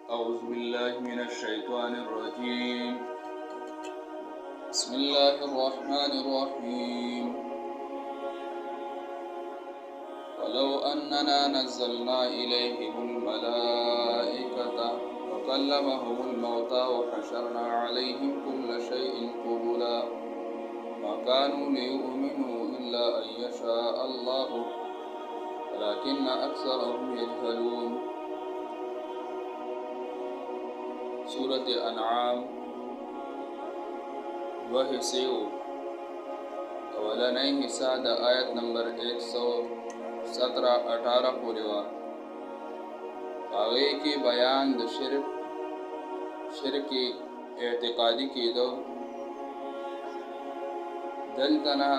أعوذ بالله من الشيطان الرجيم. بسم الله الرحمن الرحيم. ولو أننا نزلنا إليهم الملائكة وكلمهم الموتى وحشرنا عليهم كل شيء قبلا ما كانوا ليؤمنوا إلا أن يشاء الله ولكن أكثرهم يجهلون. سورة انعام دو حصے اولنی حصہ د آیت نمبر 117-18 پورې وا. هغه کې بیان د شرک اعتقادي کېدو. دلته نه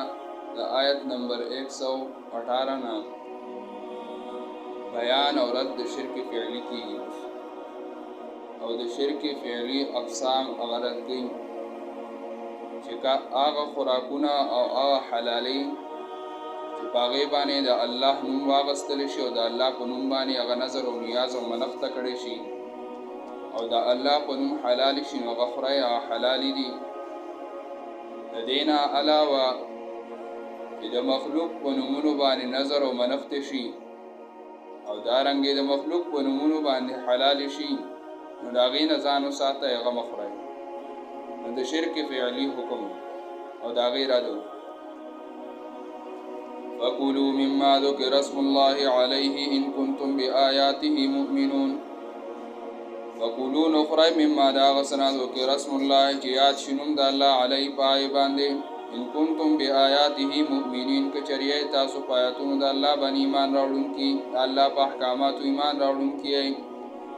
د آیت نمبر 118 نه بیان او رد د شرک فعلی کېږي او د شرک فعلی اقسام اغرد کی چې هغه خوراکونه او هغه حلالي چې پاغه باندې د الله نوم واغستل شي او د الله په نوم باندې هغه نظر او نیاز او منښت کړي شي او د الله په نوم حلال شي نو غفره یا حلالي دي. د دینه علاوه چې د مخلوق په نومونو باندې نظر او منښت شي او دارنګه د مخلوق په نومونو باندې حلال شي نو دا غي نه ځانو ساته هغه مخره د شرک فعلی حکم او دا غي رادو. فَكُلُوا مِمَّا ذُكِرَ اسْمُ اللَّهِ عَلَيْهِ إِن كُنتُم بِآيَاتِهِ مُؤْمِنُونَ. فَكُلُوا نُخْرَئ مِمَّا دا غسنا ذُكِرَ اسْمُ اللَّهِ چې یاد شنوم د الله علی پای باندې ان کنتم بآیاته مؤمنین کچریه تاسو پایتونو د الله باندې ایمان راوړونکي د الله په احکاماتو ایمان راوړونکي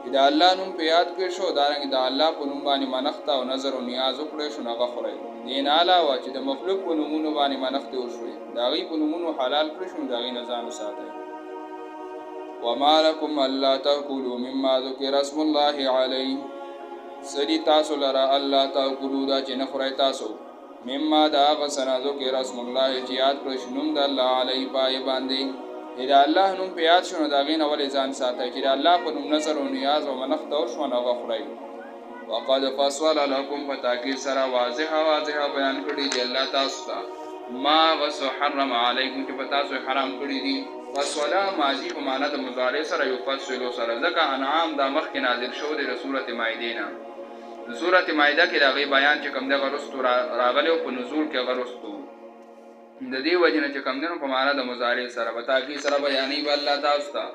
چې د الله نوم په یاد کې شو دارنګ د الله په نوم باندې منښت او نظر او نیاز وکړي شو نه غفرای دین علاوه چې د مخلوق په نومونو باندې منښت وشوي دا غي په نومونو حلال کړی شو دا غي نظام ساتي. وما لكم الا تاكلوا مما ذكر اسم الله عليه سری تاسو لرا الله تاكلوا دا چې نخورای تاسو مما دا غسنا ذکر اسم الله چې یاد کړی شو نوم د الله علی پای باندې دا الله نوم په یاد شونه دا غین اول ځان ساتي چې الله په نوم نظر او نیاز او منښت او شونه غفرای. وقد فصل لكم فتاكي سرا واضح بیان کړی دی الله تاسو ته ما وس حرم علیکم چې تاسو حرام کړی دي. فصل ماضی په معنا د مضارع سره یفصل سره ځکه انعام دا مخکې نازل شو د سورته مائده نه. سورته مائده کې دا غي بیان چې کوم د غرستو راغلی او په نزول کې غرستو د دې وجنه چې کوم دنو په معنا د مضارع سره وتاکی سره بیانې ول الله تاسو ته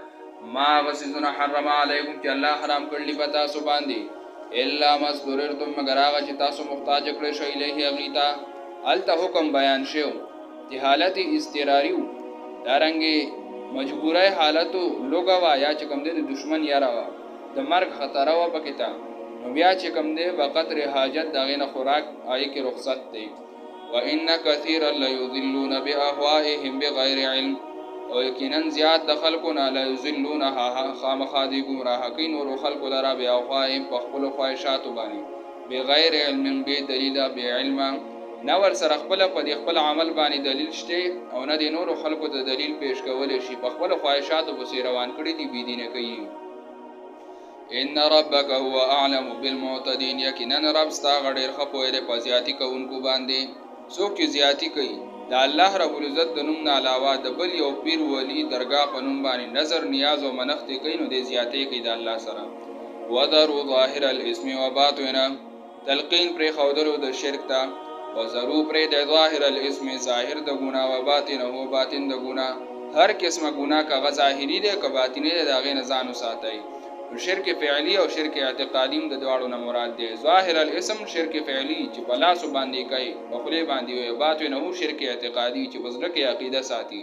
ما غسذنا حرم علیکم چې الله حرام کړلی پتا سو باندې الا مسدرتم مگر هغه چې تاسو محتاج کړی شئ الیه اغیتا الته حکم بیان شو چې حالت اضطراری دارنګي مجبوره حالتو لوګوا یا چې کوم د دشمن یاره وا د مرګ خطر وا پکتا نو بیا چې کوم دی بقدر حاجت دغه نه خوراک آی کې رخصت دی. وان كثيرا ليضلون باهوائهم بغير علم او یقینا زیاد د خلقنا لا یذلون خامخادی گمراه کین ور خلق لرا بیا خواهم په خپل خواهشات باندې بغیر علم به دلیل به علم نو ور سره خپل په خپل عمل باندې دلیل شته او نه د نور خلقو ته دلیل پیش کول شي په خپل خواهشات وبسې روان کړي دي بی دینه کوي. ان ربک هو اعلم بالمعتدین یقینا رب ستا غډیر خپوی د پزیاتی کوونکو باندې څوک چې زیاتی کوي د الله رب العزت د نوم نه علاوه د بل یو پیر ولی درگاه په نوم باندې نظر نیاز او منښت کوي نو د زیاتی کوي د الله سره. وذروا ظاهر الاسم وباطنه تلقین پر خودلو د شرک ته وذروا پر د ظاهر الاسم ظاهر د ګناه او باطنه او باطن د ګناه هر قسمه ګناه کا ظاهری ده که باطنی ده دغه نه ځانو ساتي. شرک فعلی او شرک اعتقادی د دواړو نه مراد دی. ظاهر الاسم شرک فعلی چې په لاس باندې کوي په خله باندې وي باطن هو شرک اعتقادی چې وزره کې عقیده ساتي.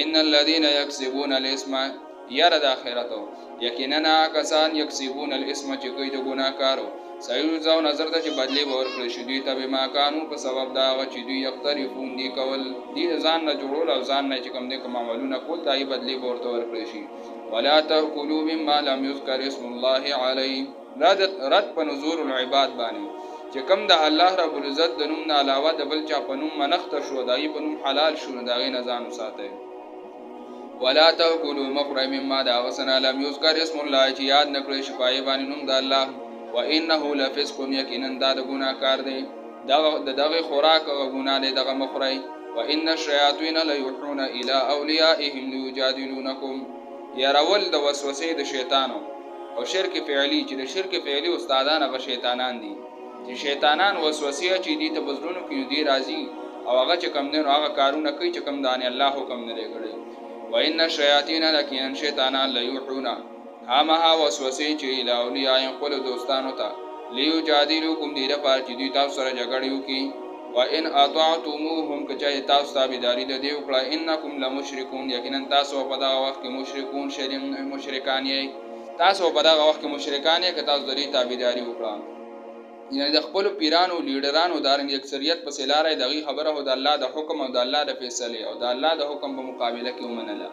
ان الذين يكسبون الاسم يرد اخرته یقینا کسان یکسبون الاسم چې کوي د ګناکارو سيجزون نظر ته چې بدلی به ورکړي شي دوی ته به ما قانون په سبب دا چې دوی یقترفون دي کول دي ځان نه جوړول او ځان نه چې کوم دي کوم عملونه کول دای بدلی به ورته ورکړي شي. ولا تاكلوا مما لم يذكر اسم الله عليه رد په نزول العباد باندې چې کوم د الله رب العزت د نوم نه علاوه د بل چا په نوم منښت شو دای په نوم حلال شو دغه نه ځان ساتي. ولا تاكلوا مخرج مما دا غسنا لم يذكر اسم الله چې یاد نکړي شي پای باندې نوم د الله وانه لفسق یقینا دا د ګناه کار دی دغه خوراک او ګناه دی دغه مخرج وان الشياطين ليوحون الى اوليائهم ليجادلونكم يرول د وسوسې د شیطانو او شرک فعلی چې د شرک فعلی استادان هغه شیطانان دي چې شیطانان وسوسې چې دي ته بزرونو کې دي راځي او هغه چې کم نه هغه کارونه کوي چې کم دانه الله حکم نه لري وان الشياطين لكن شیطانان ليوحون همها وسوسې چې الى اولیاء خپل دوستانو ته ليجادلوكم دې لپاره چې دوی تاسو سره جګړه وکړي وان اطعتموهم کچای تاسو تابعداري د دې وکړه انکم لمشرکون یقینا تاسو په دا وخت کې مشرکون شرم مشرکان یې تاسو په دا وخت کې مشرکان یې که تاسو د دې تابعداري وکړه یعنی د خپل پیرانو لیډرانو دارنګ اکثریت په سلاره دغه خبره هو د الله د حکم او د الله د فیصله او د الله د حکم په مقابله کې ومنله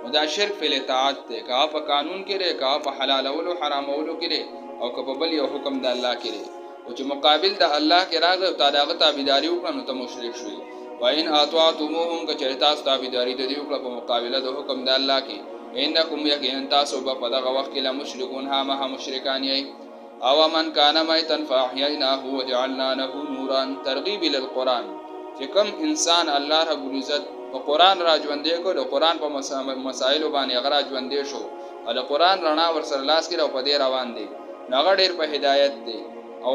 او دا شرک فی الاطاعت ته کا په قانون کې لري کا په حلال او حرام او کې او که په بل یو حکم د الله کې لري او چې مقابل د الله کې راغی او تعالی تابعداري وکړه نو ته مشرک شوی وان اطاعتموهم که چېرې تاسو تابعداري د دې وکړه په مقابله د حکم د الله کې انکم یقینا تاسو په دغه وخت کې لا مشرکون ها مشرکان یې او من کان میتن فاحییناه وجعلنا له نورا ترغیب الى القران چې کوم انسان الله رب العزت په قران را ژوندې کو د قران په مسائل باندې هغه ژوندې شو او د قران رڼا ورسره لاس کې او په دې روان دي هغه ډېر په هدایت دی او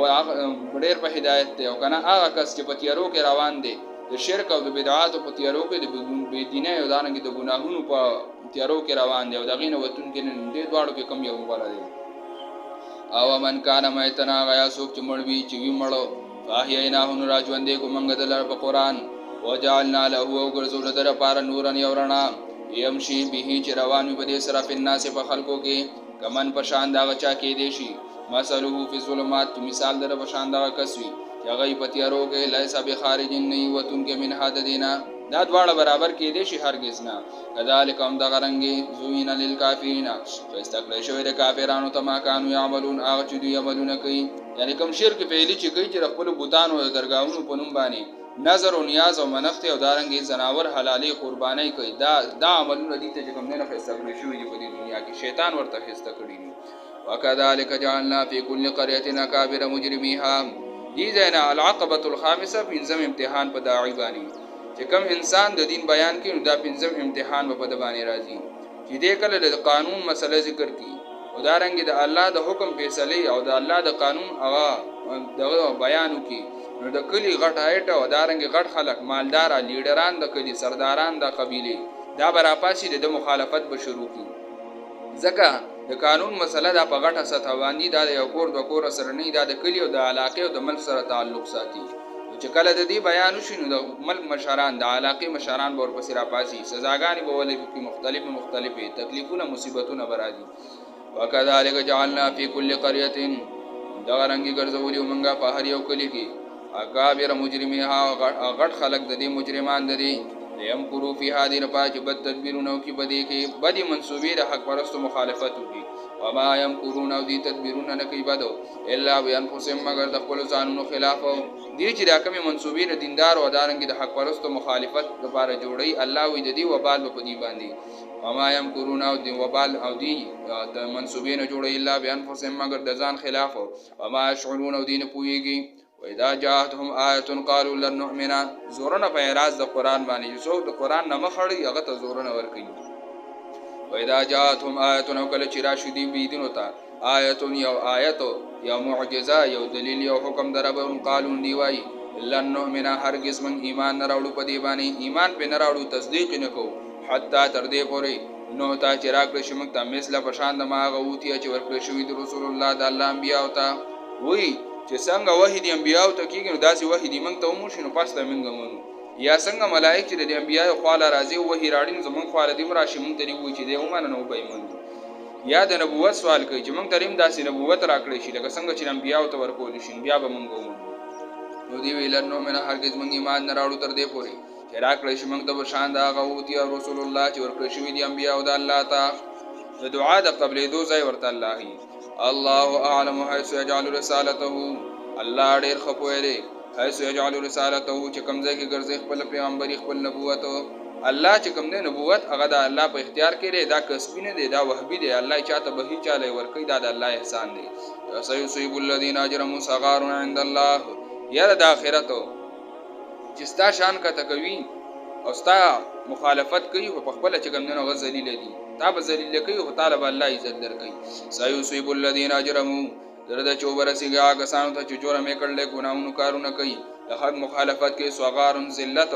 ډېر په هدایت دی او کنه هغه کس چې په تیارو کې روان دي د شرک او د بدعات په تیارو کې د بې دینه او دانګي د ګناهونو په تیارو کې روان دي او دغه نه وتون کې دې دواړو کې کم یو غوړه دي او من کان میتنا غیا سوک چې مړوي چې وی مړو فاحییناه نو راجوندې کو منګ دلر په قران وجعلنا له او ګرځول در پار نورن یورنا يمشي به چې روان په دې سره په ناس په خلکو کې کمن په شان دا چا کې دي شي مثله فی الظلمات مثال در په شان دا کسوي چې هغه په تیارو کې لیسا بخارجن نه وتون کې من حد دینا دا دواړه برابر کې دي شي هرگز نه کذالک هم دا غرنګي زوین للکافرین فاستقل شوی د کافرانو ته ما کانوا یعملون هغه چې دوی عملونه کوي یعنی کوم شرک فعلی چې کوي چې خپل بوتانو او درگاہونو په نوم باندې نظر او نیاز او منښت او دارنګي زناور حلالي قرباني کوي دا عملونه دي چې کوم نه فاستقل شوی دی په دنیا کې شیطان ورته خسته کړی دی وکذالک جعلنا فی کل قريه اکابر مجرمیها دې ځای العقبه الخامسه پنځم امتحان په داعی باندې چې کوم انسان د دین بیان کوي دا پنځم امتحان په د باندې راځي چې دې کله د قانون مسله ذکر کی او دا رنګ د الله د حکم فیصله او د الله د قانون هغه د بیان کی نو د کلی غټ هایټ او دا رنګ غټ خلک مالدار لیډران د کلی سرداران د قبیله دا براپاسي د مخالفت به شروع کی ځکه د قانون مسله د په غټه سطح باندې دا یو کور د کور سره نه دا د کلی او د علاقې او د ملک سره تعلق ساتي چې کله د دې بیان شینو د ملک مشران د علاقې مشران ور پسې را پاسي سزاګانې به ولې کې مختلفه تکلیفونه مصیبتونه برادي وکذالک جعلنا فی کل قريه دا رنګي ګرځولې ومنګه په هر یو کلی کې اکابر مجرمها غټ خلق د دې مجرمان د دې لیم کرو فی هذه رفاج بد تدبیرونه کې بدی کې بدی منسوبې د حق پرستو مخالفت وکي وما يمكرون او دي تدبیرونه نه کوي بدو الا بانفسهم مگر د خپل ځانونو خلاف دي چې دا کومه منسوبې د دیندار او دارنګ د حق پرستو مخالفت لپاره جوړي الله وي د دې وبال په دې باندې وما يمكرون او دي وبال او دي د منسوبې نه جوړي الا بانفسهم مگر د ځان خلاف وما يشعرون او دین پويږي واذا جاءتهم آیه قالوا لن نؤمن زورنا په اعتراض د قران باندې یوسف د قران نه مخړی هغه ته زورنا ور کوي واذا جاءتهم آیه نو کله چې راشدي بيدینو ته آیه یو معجزه یو دلیل یو حکم دربون قالون دی وای لن نؤمن هرگز من ایمان نه راوړو په دی باندې ایمان په نه راوړو تصدیق نه کو حتی تر دې پورې نو تا چې راکړې شمک ته مثله پشان د ما غوتی چې ورکړې شوی د رسول الله د الله انبیاء او ته وای چې څنګه وحی د انبیاء ته کیږي نو داسې وحی دی موږ ته مو شنو پاسته موږ مونږ یا څنګه ملائک چې د انبیاء خواله راځي وحی راړي زمون خواله دې مراشي موږ ته وی چې دې ومنه نو به مونږ یا د نبوت سوال کوي چې موږ تریم داسې نبوت راکړې شي لکه څنګه چې انبیاء ته ورکول شي بیا به مونږ ومنو نو دی ویل نو مې هرگز موږ ایمان نه راوړو تر دې پورې چې راکړې شي موږ ته شان دا غوتی او رسول الله چې ورکړې شوی دی انبیاء او د الله تعالی د دعا د قبلې دو ځای ورته الله اعلم حيث يجعل رسالته الله ډېر خپوي دی حيث يجعل رسالته چې کوم ځای کې ګرځي خپل پیغمبري خپل نبوت الله چې کوم دی نبوت هغه د الله په اختیار کې دی، دا کسبي نه دی، دا وهبي دی. الله چاته بهي چاله ورکوي، دا د الله احسان دی. سيصيب الذين اجرموا صغار عند الله. یاره د آخرت چې ستا شان کته کوي او ستا مخالفت کوي خو په خپله چې کوم دی هغه ذلیله دي، تا به ذلیله کوي خو تا له به الله عزت درکوي. سيصيب الذين اجرموا زره د چې وبرسېږي هغه کسانو ته چې جرم یې کړلی، ګناهونو کارونه کوي، د حق مخالفت کوي، صغار ذلت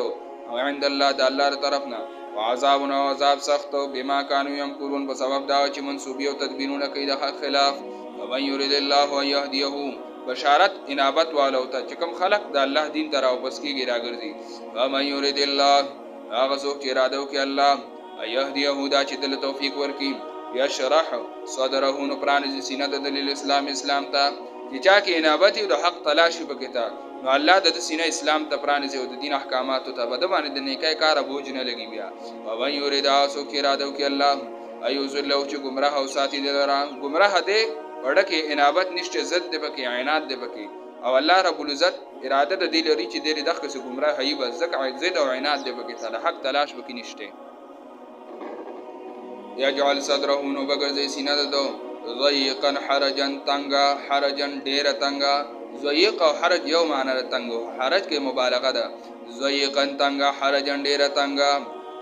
او عند الله د الله طرف نه، وعذاب او عذاب سخت بما كانوا يمكرون په سبب دا چې منسوبي او تدبیرونه کوي د حق خلاف. ومن يريد الله ان يهديه بشارت انابت والو ته چې کوم خلق د الله دین ته راوپس کېږي راګرځي. ومن يريد الله هغه څوک چې اراده وکړي الله ان يهديه دا چې دل توفیق ورکړي، يشرح صدره نو پرانیزي سینه د دلیل اسلام ته چې چا کې انابت او د حق تلاشي پکې تا نو الله د سینه اسلام ته پرانیزي او د دین احکاماتو ته بده باندې د نیکای کار بوج نه لګي بیا. او یرید اسو کې اراده وکي الله ایو زلو چې گمراه او ساتي دلرا گمراه دې وړکه انابت نشته زد دې پکې عینات دې پکې او الله رب العزت اراده د دې لري چې دې دغه څه گمراه هي بس زکه زید او عینات دې پکې تعالی حق تلاش پکې نشته. یجعل صدره نو بغرزي سینه دو ضيقا حرجا تنگا حرجا ډیر تنگا ضيق او حرج یو معنی تنگو حرج کې مبالغه ده ضيقا تنگا حرجا ډیر تنگا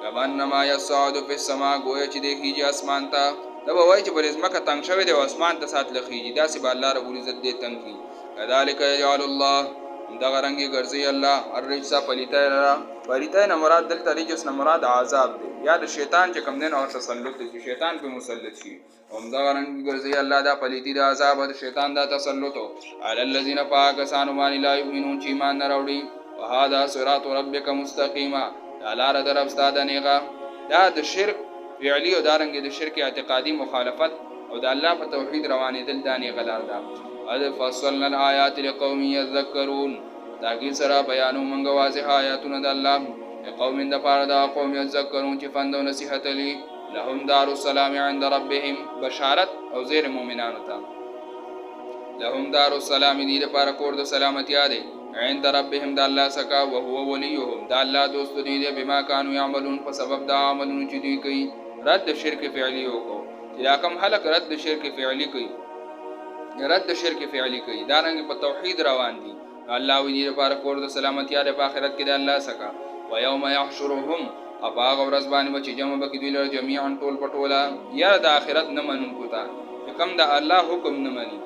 کمنما يصعد في السماء گویا چې دیږي اسمان ته دا وایي چې بل ځمکه تنگ شوی دی او اسمان ته سات لخیږي دا سی الله رب العزت دې تنگ کی. كذلك يجعل الله دغه رنگي ګرځي الله الرجس پلیتای نه مراد دلته رجس نه مراد عذاب دی یا د شیطان چې کوم دین او تسلط دی شیطان په مسلط شي هم دغه رنگي ګرځي الله دا پلیتی د عذاب د شیطان دا تسلط علی الذين پاکسانو باندې لا یؤمنون چې ایمان نه راوړي. وهذا صراط ربک مستقیما دا لار در استاد نیغه دا د شرک فعلی او دارنګ د شرک اعتقادي مخالفت او د الله په توحید روانې دل دانی غلار دا اذ فصلنا الآيات لقوم يذكرون تاکي سره بیانو منغ واضح آیاتونه د الله قوم د پاره دا قوم يذكرون چې فندو نصيحت لي لهم دار السلام عند ربهم بشارت او زیر مؤمنانو ته لهم دار السلام دې د پاره کور د سلامتی یاده عند ربهم د الله سکا او هو وليهم د الله دوست دې بما كانوا يعملون په سبب دا عملونه چې دوی کوي رد شرک فعلی وکړو چې کوم خلق رد شرک فعلی کوي رد شرک فعلی کوي دا رنګ په توحید روان دي الله وی دې لپاره کور د سلامتی یاده په آخرت کې د الله سکا و یوم یحشرهم اباغ ورځ باندې چې جمع بکې دوی له جميعا ټول پټولا یا د آخرت نه منونکو ته کوم د الله حکم نه مني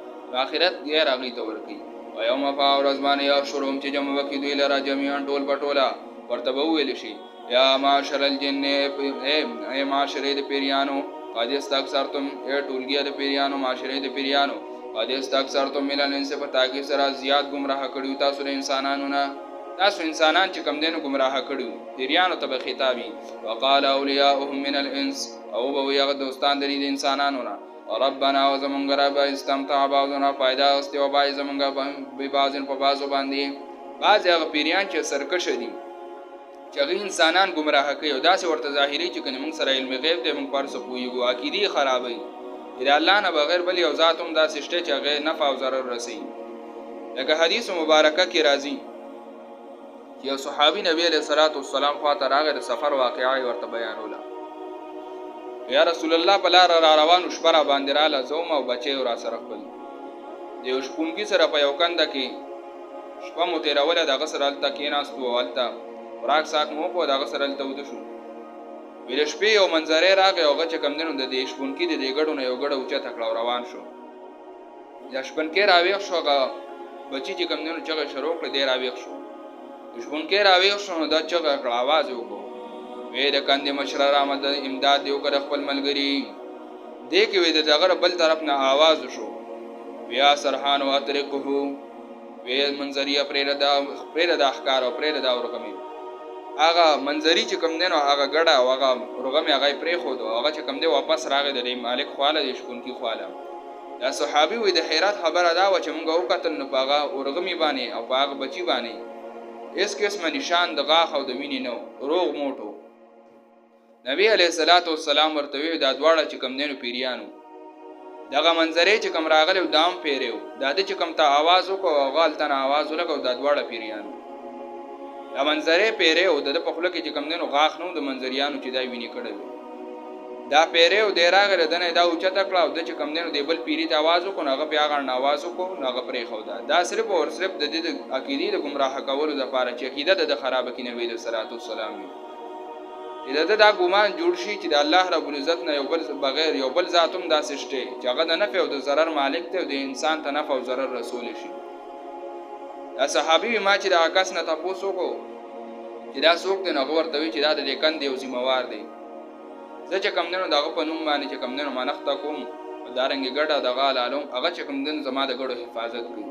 آخرت غیر هغه ته ورکی و یوم فاورز باندې یحشرهم چې جمع بکې دوی له جميعا ټول پټولا ورته ویل شي یا معاشر الجن ای معاشره د پیریانو قد استكثرتم ای ټولګیا د پیریانو معاشره د پیریانو قد استكثرتم من الانس فتاکی سره زیات گمراه کړیو تاسو له انسانانو نه تاسو انسانان چې کم دینو گمراه کړیو پیریانو ته خطابي وقال اولیاءهم من الانس او به یغ دوستان د انسانانو نه ربنا وزمونږ رب استمتع بعضنا فائدہ است او باز زمونږ به بازن په بازو باندې باز هغه پیریان چې سرکش دي چې انسانان گمراه کوي او داسې ورته ظاهري چې کنه موږ سره علم غیب ته موږ پر څه پویګو عقیدی خرابوي اذا الله نه بغیر بل یو ذات هم داسې شته چې غیر نفع او ضرر رسي. لکه حدیث مبارکه کې راځي یو صحابي نبی علیہ الصلوۃ والسلام خاطر راغی د سفر واقعي ورته بیانوله یا رسول الله بلار را روان شپره باندې رااله زوم او بچي ور سره خپل دیو شپونګي سره په یو کنده کې شپه مو تیروله د غسر الته کې ناستو ولته راک ساک مو په دغه سره الته ود شو ویل شپې یو منظره راغی او چې کم دینو د دې شپونګي د دې ګډو نه یو ګډه اوچا تکړه روان شو یا شپونګي راویښ شو بچی چې کم دینو چې شروع کړ دی راویښ شو شپونګي راویښ شو دا چې आवाज وکړو وې د کاندې مشر را مد امداد یو کړ خپل ملګری دې کې وې د دغه بل طرف نه आवाज شو بیا سرحان او اترکه وې منظریه پرېدا د احکار او پرېدا د ورغمی هغه منظری چې کم دینو هغه ګډه او هغه رغمی هغه پرې خو دو هغه چې کم دی واپس راغی د مالک خواله د شپونکی خواله دا صحابي وې د حیرت خبره دا و چې موږ وکتل نو هغه ورغمی باندې او هغه بچی باندې اس قسم نشان د غاخ او د وینې نو روغ موټو نبی علیہ الصلوۃ والسلام ورته وی دا دواړه چې کم دینو پیریانو دغه منظره چې کم راغلی دام پیریو دا د چې کم ته आवाज وکاو غالتن आवाज ولګو دا دواړه پیریانو دا منظرې پیری او د په خوله کې چې کم دی نو غاښ نه و د منظریانو چې دا وینې کړی وي دا پیری او دی راغله دنه دا اوچته کړه او د چې کم دی نو د بل پیري ته آواز وکړو نو هغه بیا هغه آواز وکړو نو هغه پرېښوده دا صرف او صرف د دې د عقیدې د ګمراه کولو دپاره چې عقیده د خرابه کړي نبي علیه صلات والسلام وي چې دا ګمان جوړ شي چې د الله رب العزت نه یو بل بغیر یو بل ذات هم داسې شته چې هغه د نفع او د ضرر مالک دی او د انسان ته نفع او ضرر رسول شي دا صحابي ما چې د آکاس نه تاسو وکړو چې دا څوک دی نو هغه ورته وی چې دا د کندې یو ذمہوار دی زه چې کم دنو دغه په نوم باندې چې کم دنو منښت کوم دارنګ ګډه دغه لالم هغه چې کم دنو زما د ګډو حفاظت کوي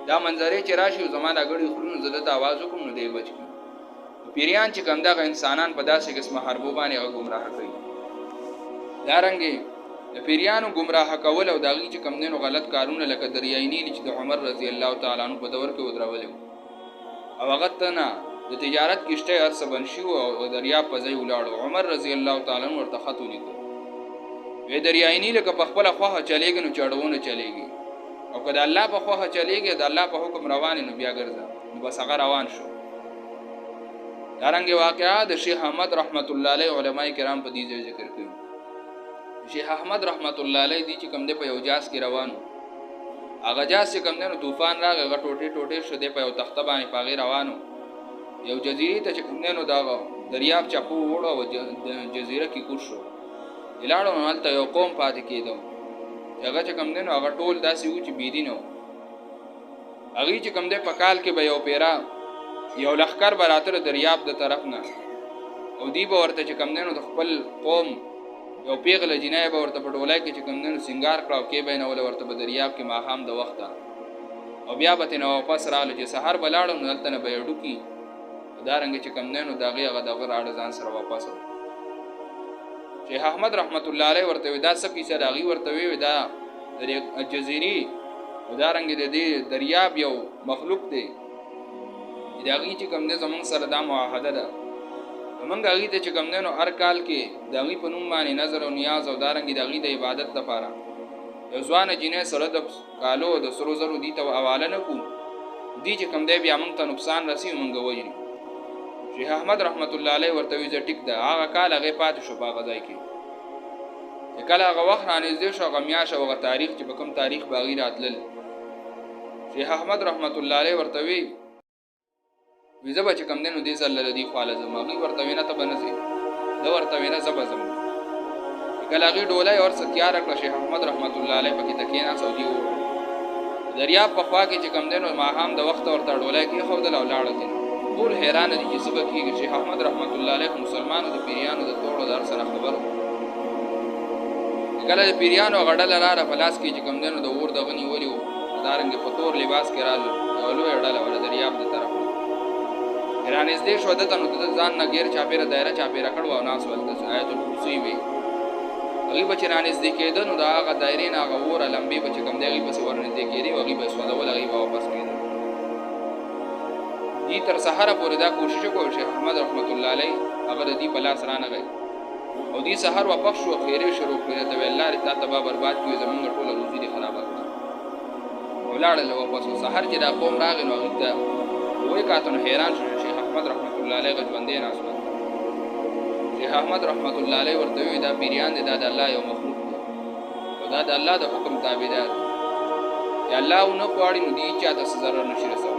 دا منظرې چې راشي زما د ګډو خلونو زده د आवाज وکم نو دی بچ کی پیریان چې کم دغه انسانان په داسې قسمه حربو باندې هغه گمراه کوي دارنګ د پیریانو گمراه کول او دغه چې کم دنو غلط کارونه لکه دریای نیل چې د عمر رضی الله تعالی عنہ په دور کې ودرول او هغه ته د تجارت کشته هر څه بنشي او دریاب په ځای ولاړو عمر رضی الله تعالی عنہ ورته خط ولیکو وی دریای نیل که په خپل خوخه چلیږي نو چړونه چلیږي او که د الله په خوخه چلیږي د الله په حکم روان نو بیا ګرځه نو بس هغه روان شو دارنګ واقعا د شیخ احمد رحمت الله علیه علماء کرام په دې ذکر کوي شیخ احمد رحمت الله علیه دی چې کوم د په یو جاس کې روانو هغه جاس چې کوم نو طوفان راغی هغه ټوټه شو د په یو تخته باندې پاغي روانو یو جزیره ته چې کوم نو دا دریاب چپو وړو او جزیره کې کوش شو لاړو نو هلته یو قوم پاتې کېدو هغه چې کوم نو هغه ټول داسې و چې بيدینو هغه چې کوم د په کال کې به یو پیرا یو لخر براتر دریاب د طرف نه او دی به ورته چې کوم نو د خپل قوم یو پیغله جنای به ورته په ډولای کې چې کوم نو سنگار کړو کې به نه ول ورته په دریاب کې ماهام د وخت او بیا به نو واپس رااله چې سحر بلاړو نو هلته نه به ډوکی دارنګ چې کوم نو دغه هغه دغه راړ ځان سره واپس شیخ احمد رحمت الله علیه ورته دا سپی سره دغه ورته وی دا د جزیری او دارنګ د دې دریاب یو مخلوق دی دغه چې کوم نه زمون سره دا معاهده ده موږ هغه ته چې کوم نه هر کال کې دغه په نوم باندې نظر او نیاز او دارنګ دغه د عبادت لپاره یو ځوان جنې سره د کالو د سرو زرو دي ته حواله نه کو دي چې کوم دی بیا موږ ته نقصان رسی موږ وایو شیخ احمد رحمت الله علیه ورته وی ټیک ده هغه کال هغه پات شو په غځای کې کله هغه وخت رانیږي شو هغه میاش او هغه تاریخ چې کوم تاریخ باغی راتلل شیخ احمد رحمت الله علیه ورته وی زبا چې کم دینو دې سره لدی خاله زماغي ورته وینا ته بنځي دا ورته وینا زبا زم کله هغه ډولای اور ستیار کړ شیخ احمد رحمت الله علیه پکې تکینا سعودي وو دریاب په خوا کې چې کم دینو ماهام د وخت ورته ډولای کې خو د لاړ دي ټول حیران دي چې سبا کې شیخ احمد رحمت الله علیه مسلمانانو د پیریانو د توړو در سره خبرو کله د پیریانو غړل لاره فلاس کې چې کم دینو د اور دغنی ولیو دارنګ په تور لباس کې رالو اولو اړه ول دریاب د طرف ایرانیز دې شو دته نو د ځان نه غیر چاپیره دایره چاپیره کړو او ناس ولته آیت الکرسی وی هغه بچ ایرانیز دې کېده نو دا هغه دایره نه هغه ور لمبي بچ کم دی هغه بس ورنږدې کېږي او هغه بس ولا هغه واپس کېده دې تر سحر پورې دا کوشش وکړ شیخ احمد رحمت الله علیه هغه دې په لاس رانه غي او دې سحر واپس شو خیره شروع کړه ته الله رتا تبا برباد کړي زمونږ ټول روزي دې خراب کړه ولاړل واپس سحر چې دا قوم راغی نو هغه ته وای کاتون حیران شو شیخ احمد رحمت الله علیه غوندې ناس شیخ احمد رحمت الله علیه ورته وی دا پیریان دي دا د الله یو مخلوق دی او دا د الله د حکم تابعدار یا الله نو غواړي نو دې چا د ضرر نشي رسول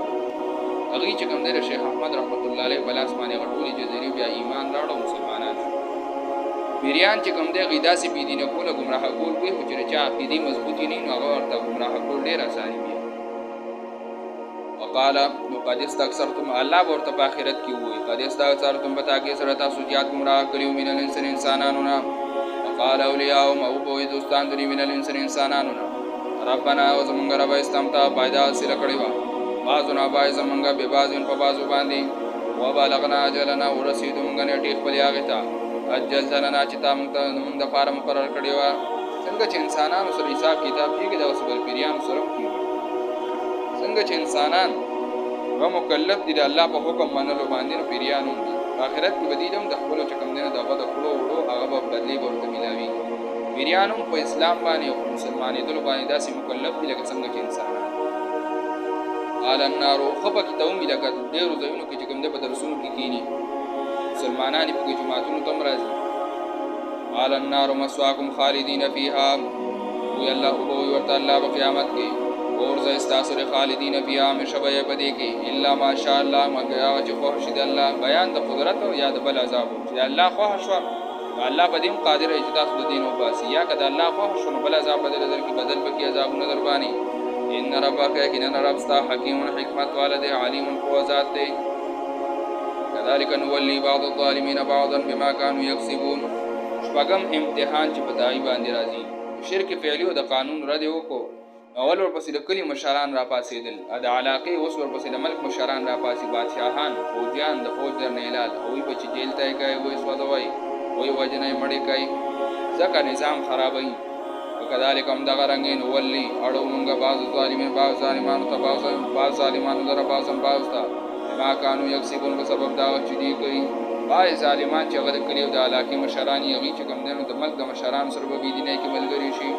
هغه چې کوم دی شیخ احمد رحمت الله علیه بل اسمانه غټولي جزيري بیا ایمان راړو مسلمانان پیریان چې کوم دی غیدا سي بي دینه کوله گمراه کول کوي چې چا عقیده مضبوطی نه نو هغه ورته گمراه کول ډیر اساني دی وقال قد استكثرتم الله ورته په آخرت کې وي قد استكثرتم پتا کې سره تاسو زیات گمراه کړیو من الانسان انسانانو نه وقال اولیاء او په دوستان دي من الانسان انسانانو نه ربنا وزمونږ رب استمتا پیدا سره کړی وا بازونه بای زمونږ به بازون په بازو باندې وبلغنا اجلنا ورسیدو موږ نه ټیک په یاغه تا اجل لنا چې تا موږ د فارم مقرر کړی وا څنګه چې انسانانو سره حساب کتاب کیږي دا وسبل پیریان سره کیږي څنګه چې انسانان و مکلف دي د الله په حکم منلو باندې پیریانو دي آخرت کې بدیدم د خپل چکم دینه دغه د خلو وړو هغه په بدلی ورته ملاوي پیریانو په اسلام باندې او مسلمانې دل باندې داسې مکلف دي لکه څنګه چې انسانان قال النار خو پکې ته ومي لکه ډېرو ځایونو کې چې کوم دی په درسونو کې کښېني مسلمانان یې پکې جوماتونو ته هم راځي. قال النار مسواکم خالدین فیها وی الله وی ورته الله په قیامت کې اور زه ستاسو د خالدین فیها همیشه به یې په دې کې الا ماشاء الله مګر هغه چې خوښ شي د الله بیان د قدرت او یا د بل عذاب چې الله خوښ شو الله په دې قادر دی چې تاسو د دین وباسي یا که د الله خوښ شو نو بل عذاب بدل درکړي بدل پکې عذابونه در باندې. ان ربک یقینا رب ستا حکیم حکمت والا دی علیم قوه ذات دی. كذلك نولي بعض الظالمين بعضا بما كانوا يكسبون. شپږم امتحان چې په دای باندې راځي شرک فعلی او د قانون رد وکړو اول ورپسې د کلي مشران را پاسېدل د علاقې اوس ورپسې د ملک مشران را پاسې بادشاهان فوجیان د فوج در نه اعلان هغوی به چې جیل ته یې کوي وایي سوځوئ وایي وژنه یې مړې کوي ځکه نظام خرابوي. وکذلک همدغه رنګې نولي اړو مونږ بعض ظالمین بعض ظالمانو ته بعض ظالمانو لره بعضم بعض ته بما کانو یکسبون په سبب دا چې دوی کوي. بعض ظالمان چې هغه د کلي او د علاقې مشران یې هغوی چې کوم دی نو د ملک د مشرانو سره به بېدینۍ کې ملګري شي.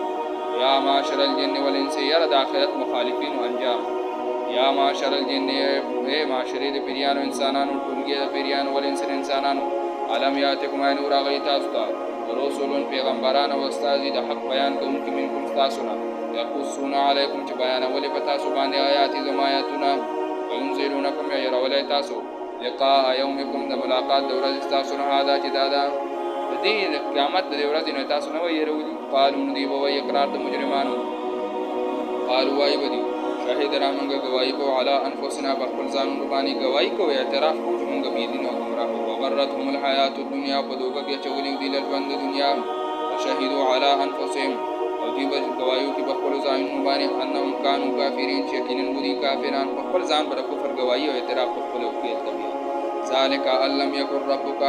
یا معاشر الجن والانس یاره د آخرت مخالفینو انجام یا معاشر الجن ای معاشرې د پیریانو انسانانو ټولګې د پیریانو والانس د انسانانو علم یاتکم آیا نور راغلی تاسو ته رسولون پیغمبران او استازي د حق بیان کوونکي منکم ستاسو نه یقصون علیکم چې بیانولې په تاسو باندې آیات زما آیاتونه وینذرونکم یا یرولې تاسو لقاء یومکم د ملاقات د ورځې ستاسو نه هذا چې دا ده د دې قیامت د ورځې نه تاسو نه ویرولي. قالو دی به وایي اقرار د مجرمانو قالو وایي به دي شاهد را مونږ ګواهي کوو علی انفسنا په خپل ځانونو باندې ګواهي کوو اعتراف کوو چې مونږ بېدین او ګمراه وو. وغرتهم الحیات الدنیا په دوکه کې اچولي دي له ژوند د دنیا وشهدوا علی انفسهم او دوی به ګواهي وکړي په خپلو ځانونو باندې انهم کانوا کافرین چې یقینا بودي کافران په خپل ځان به د کفر ګواهي او اعتراف په خپلو کې کوي. ذلک ان لم یکن ربک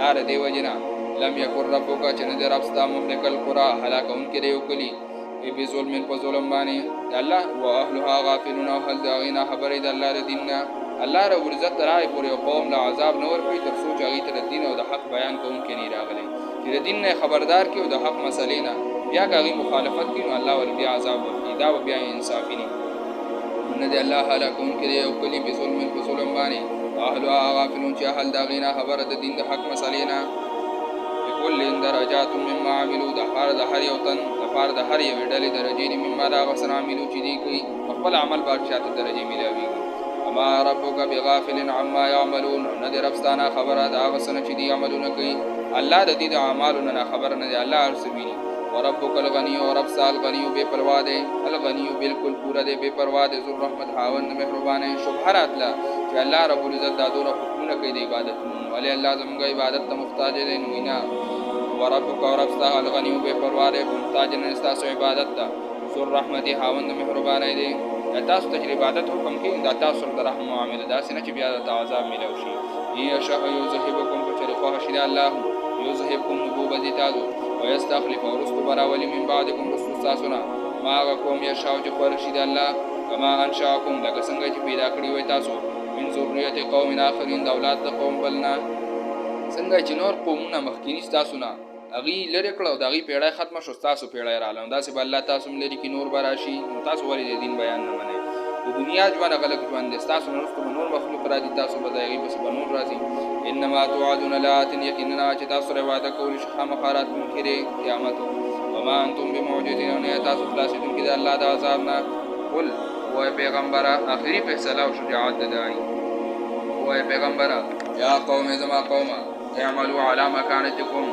دا د دې وجې نه لم یکن ربک چې نه دی رب ستا مهلک القرى هلاکونکی دی یو کلي بظلم په ظلم باندې الله و اهلها غافلون او اهل د هغې نه خبرې د الله د دین نه الله رب العزت تر هغې پورې یو قوم له عذاب نه ورکوي تر څو چې هغې ته د دین او د حق بیان کوونکی نه راغلی چې د دین نه خبردار کړي او د حق مسلې نه بیا که هغې مخالفت کړي نو الله ور بیا عذاب ورکړي دا به بیا انصافي نه نه دی الله هلاکونکی دی یو کلي بظلم په ظلم باندې اهلها غافلون چې اهل د هغې نه خبره د دین د حق مسلې نه لكل درجات مما عملوا د هر یو تن لپاره د هر یوې ډلې درجې دي مما د هغه څه نه عملو چې دوی کوي په خپل عمل باندې چاته درجې میلاویږي. وما ربک بغافل عما یعملون نه دی رب ستا نه خبره د هغه څه نه چې دوی عملونه کوي الله د دې د اعمالو نه خبره نه دی الله هر څه ویني. وربک الغنی او رب ستا الغنی بې پروا دی الغنی بالکل پوره دی بې پروا دی ذو الرحمت خاوند مهربانه شبهه راتله چې الله رب العزت دا دومره حکمونه کوي د عبادتونو ولې الله زموږ عبادت ته محتاج دی نو وینا وربک او رب ستا الغنی بې پروا دی محتاج نه ستاسو عبادت ته ذو الرحمت خاوند مهربانه دی تاسو ته عبادت حکم کوي دا تاسو سره د رحم معامله داسې نه چې بیا د عذاب میلاو شي. یشاء یذهبکم په چې خوښ شي الله یذهبکم نبوبه دي تاسو ويستخلف ورستو براولی من بعدکم رسول تاسونا ما هغه قوم یشاء چې خوښ شي د الله کما انشاکم لکه څنګه چې پیدا کړي وای تاسو من ذریه قوم آخرین د اولاد د قوم بلنا څنګه چې نور قومونه مخکینی تاسو نه هغې لرې کړه او د هغې پیړۍ ختمه شو ستاسو پیړۍ راغله نو داسې به الله تاسو هم لرې کړي نور به راشي نو تاسو ولې د دین بیان نه منئ د دنیا ژوند هغه لږ ژوند دی ستاسو نه وروسته به نور مخلوق راځي تاسو به د هغې پسې به نور راځي. انما توعدون لآت یقینا چې تاسو سره وعده کولی شي خامخا راتلونکی دی قیامت وما انتم بمعجزین او نه تاسو خلاصېدونکي د الله د عذاب نه. قل وایه پیغمبره آخري فیصله او شجاعت د داعي وایه پیغمبره یا قوم زما قومه اعملوا علی مکانتکم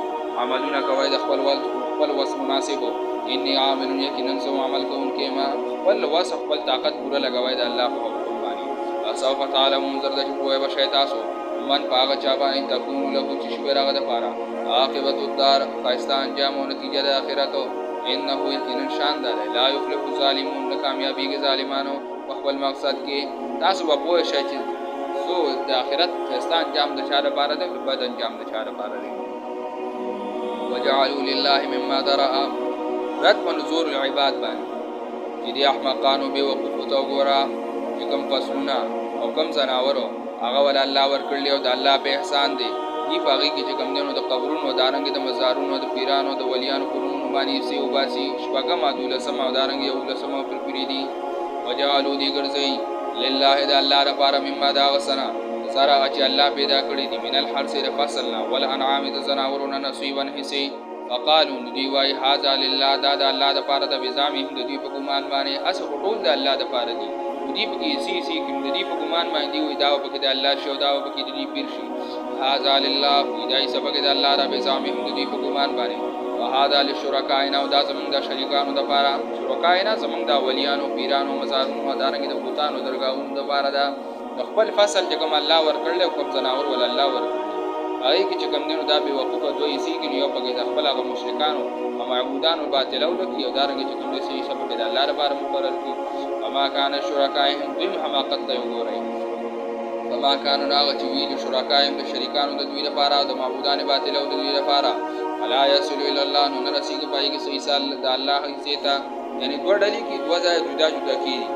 عملونه کوئ د خپل وس مناسبو انی عامل یقینا زه عمل کوونکی ما خپل وس خپل طاقت پوره لګوئ د الله په حکم باندې. سوف تعلمون زر ده چې پوهه به شئ تاسو من په هغه چا باندې تکونو له چې شوی هغه دپاره عاقبت الدار ښایسته انجام او نتیجه د آخرتو انه یقینا شان دی لا یفلح الظالمون نه کامیابیږي ظالمانو په خپل مقصد کې. تاسو به پوه شئ چې څو د آخرت ښایسته انجام د چا دپاره دی او بد انجام د چا دپاره دی. وجعلوا لله مما ذرأ رد په نزور العباد باندې چې دې احمقانو بې وقوفو ته وګوره چې کوم فصلونه او کوم ځناورو هغه ول الله ورکړلي او د الله په احسان دی دي په هغې کې چې کوم دی نو د قبرونو دارنګې د مزارونو د پیرانو د ولیانو کورونو باندې حصې وباسي شپږم او دولسم او دارنګې یولسم او پرپرې دي. وجعلوا دې ګرځوي لله د الله لپاره مما دا غسنا زرع چې الله پیدا کړی دي من الحرث د فصل نه والانعام د زناورونو نصیبا حصے فقالوا ندی وای هاذا لله دا د الله لپاره د بزامي د دوی په ګمان باندې اس ټول د الله لپاره دي دوی په کې سی کې د دوی په ګمان باندې وای دا په کې د الله شو دا په کې د دوی پیر شي هاذا لله دای سبق د الله د بزامي د دوی په ګمان باندې وهذا للشركائنا او دا زمونږ د شریکانو د لپاره شرکائنا زمونږ د ولیانو پیرانو مزارونو دارنګ د بوتانو درگاہونو د لپاره دا خپل فصل چې کوم الله ورکړل او کوم زناور ول الله ورکړل هغه کې چې کوم دینو دا به وقوفه دوی سي کې یو پکې د خپل هغه مشرکانو او معبودانو باطلو لکه یو دارنګ چې کوم سي سبب د الله لپاره مقرر کړي وما كان شرکائهم بهم حماقت دی وګورئ فما كانوا ناغ چې ویل شرکائهم د شریکانو د دوی لپاره د معبودان باطلو د دوی لپاره الا يصل الى الله نو رسیږي پای کې صحیح سال د الله حیثیت یعنی دوه ډلې کې دوه ځای جدا جدا کیږي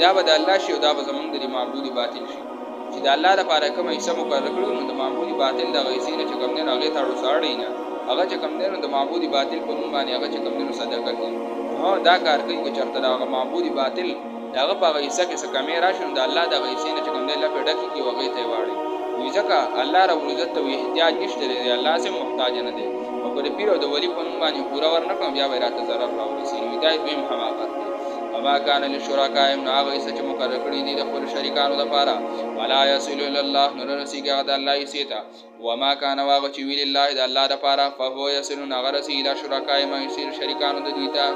دا به د الله شي او دا به زمونږ د معبود باطل شي چې د الله لپاره کوم ایسه مقرر کړو نو د معبود باطل د غیسې نه چې کوم نه هغه ته رساړي نه هغه چې کوم نه د معبود باطل په نوم باندې هغه چې کوم نه صدقه کوي هو دا کار کوي چې چرته د معبود باطل هغه په غیسه کې څه کمی راشي د الله د غیسې نه چې کوم نه لپاره ډکی کې وغه ته واړي وی ځکه الله رب العزت ته احتیاج نشته دی الله سم محتاج نه دی او په پیر او د ولی په نوم باندې پورا ورنکم بیا به راته ضرر راورسي هدایت دویم حماقت دی وما كان للشركائهم ناغ ایسا چه مقرر کردی دی دخل شرکانو دپارا ولا يصل الى الله نرسی که غد اللہ ایسیتا وما كان واغ چه ویل اللہ دا اللہ دپارا فهو يصل ناغ رسی الى شرکائهم ایسیر شرکانو دویتا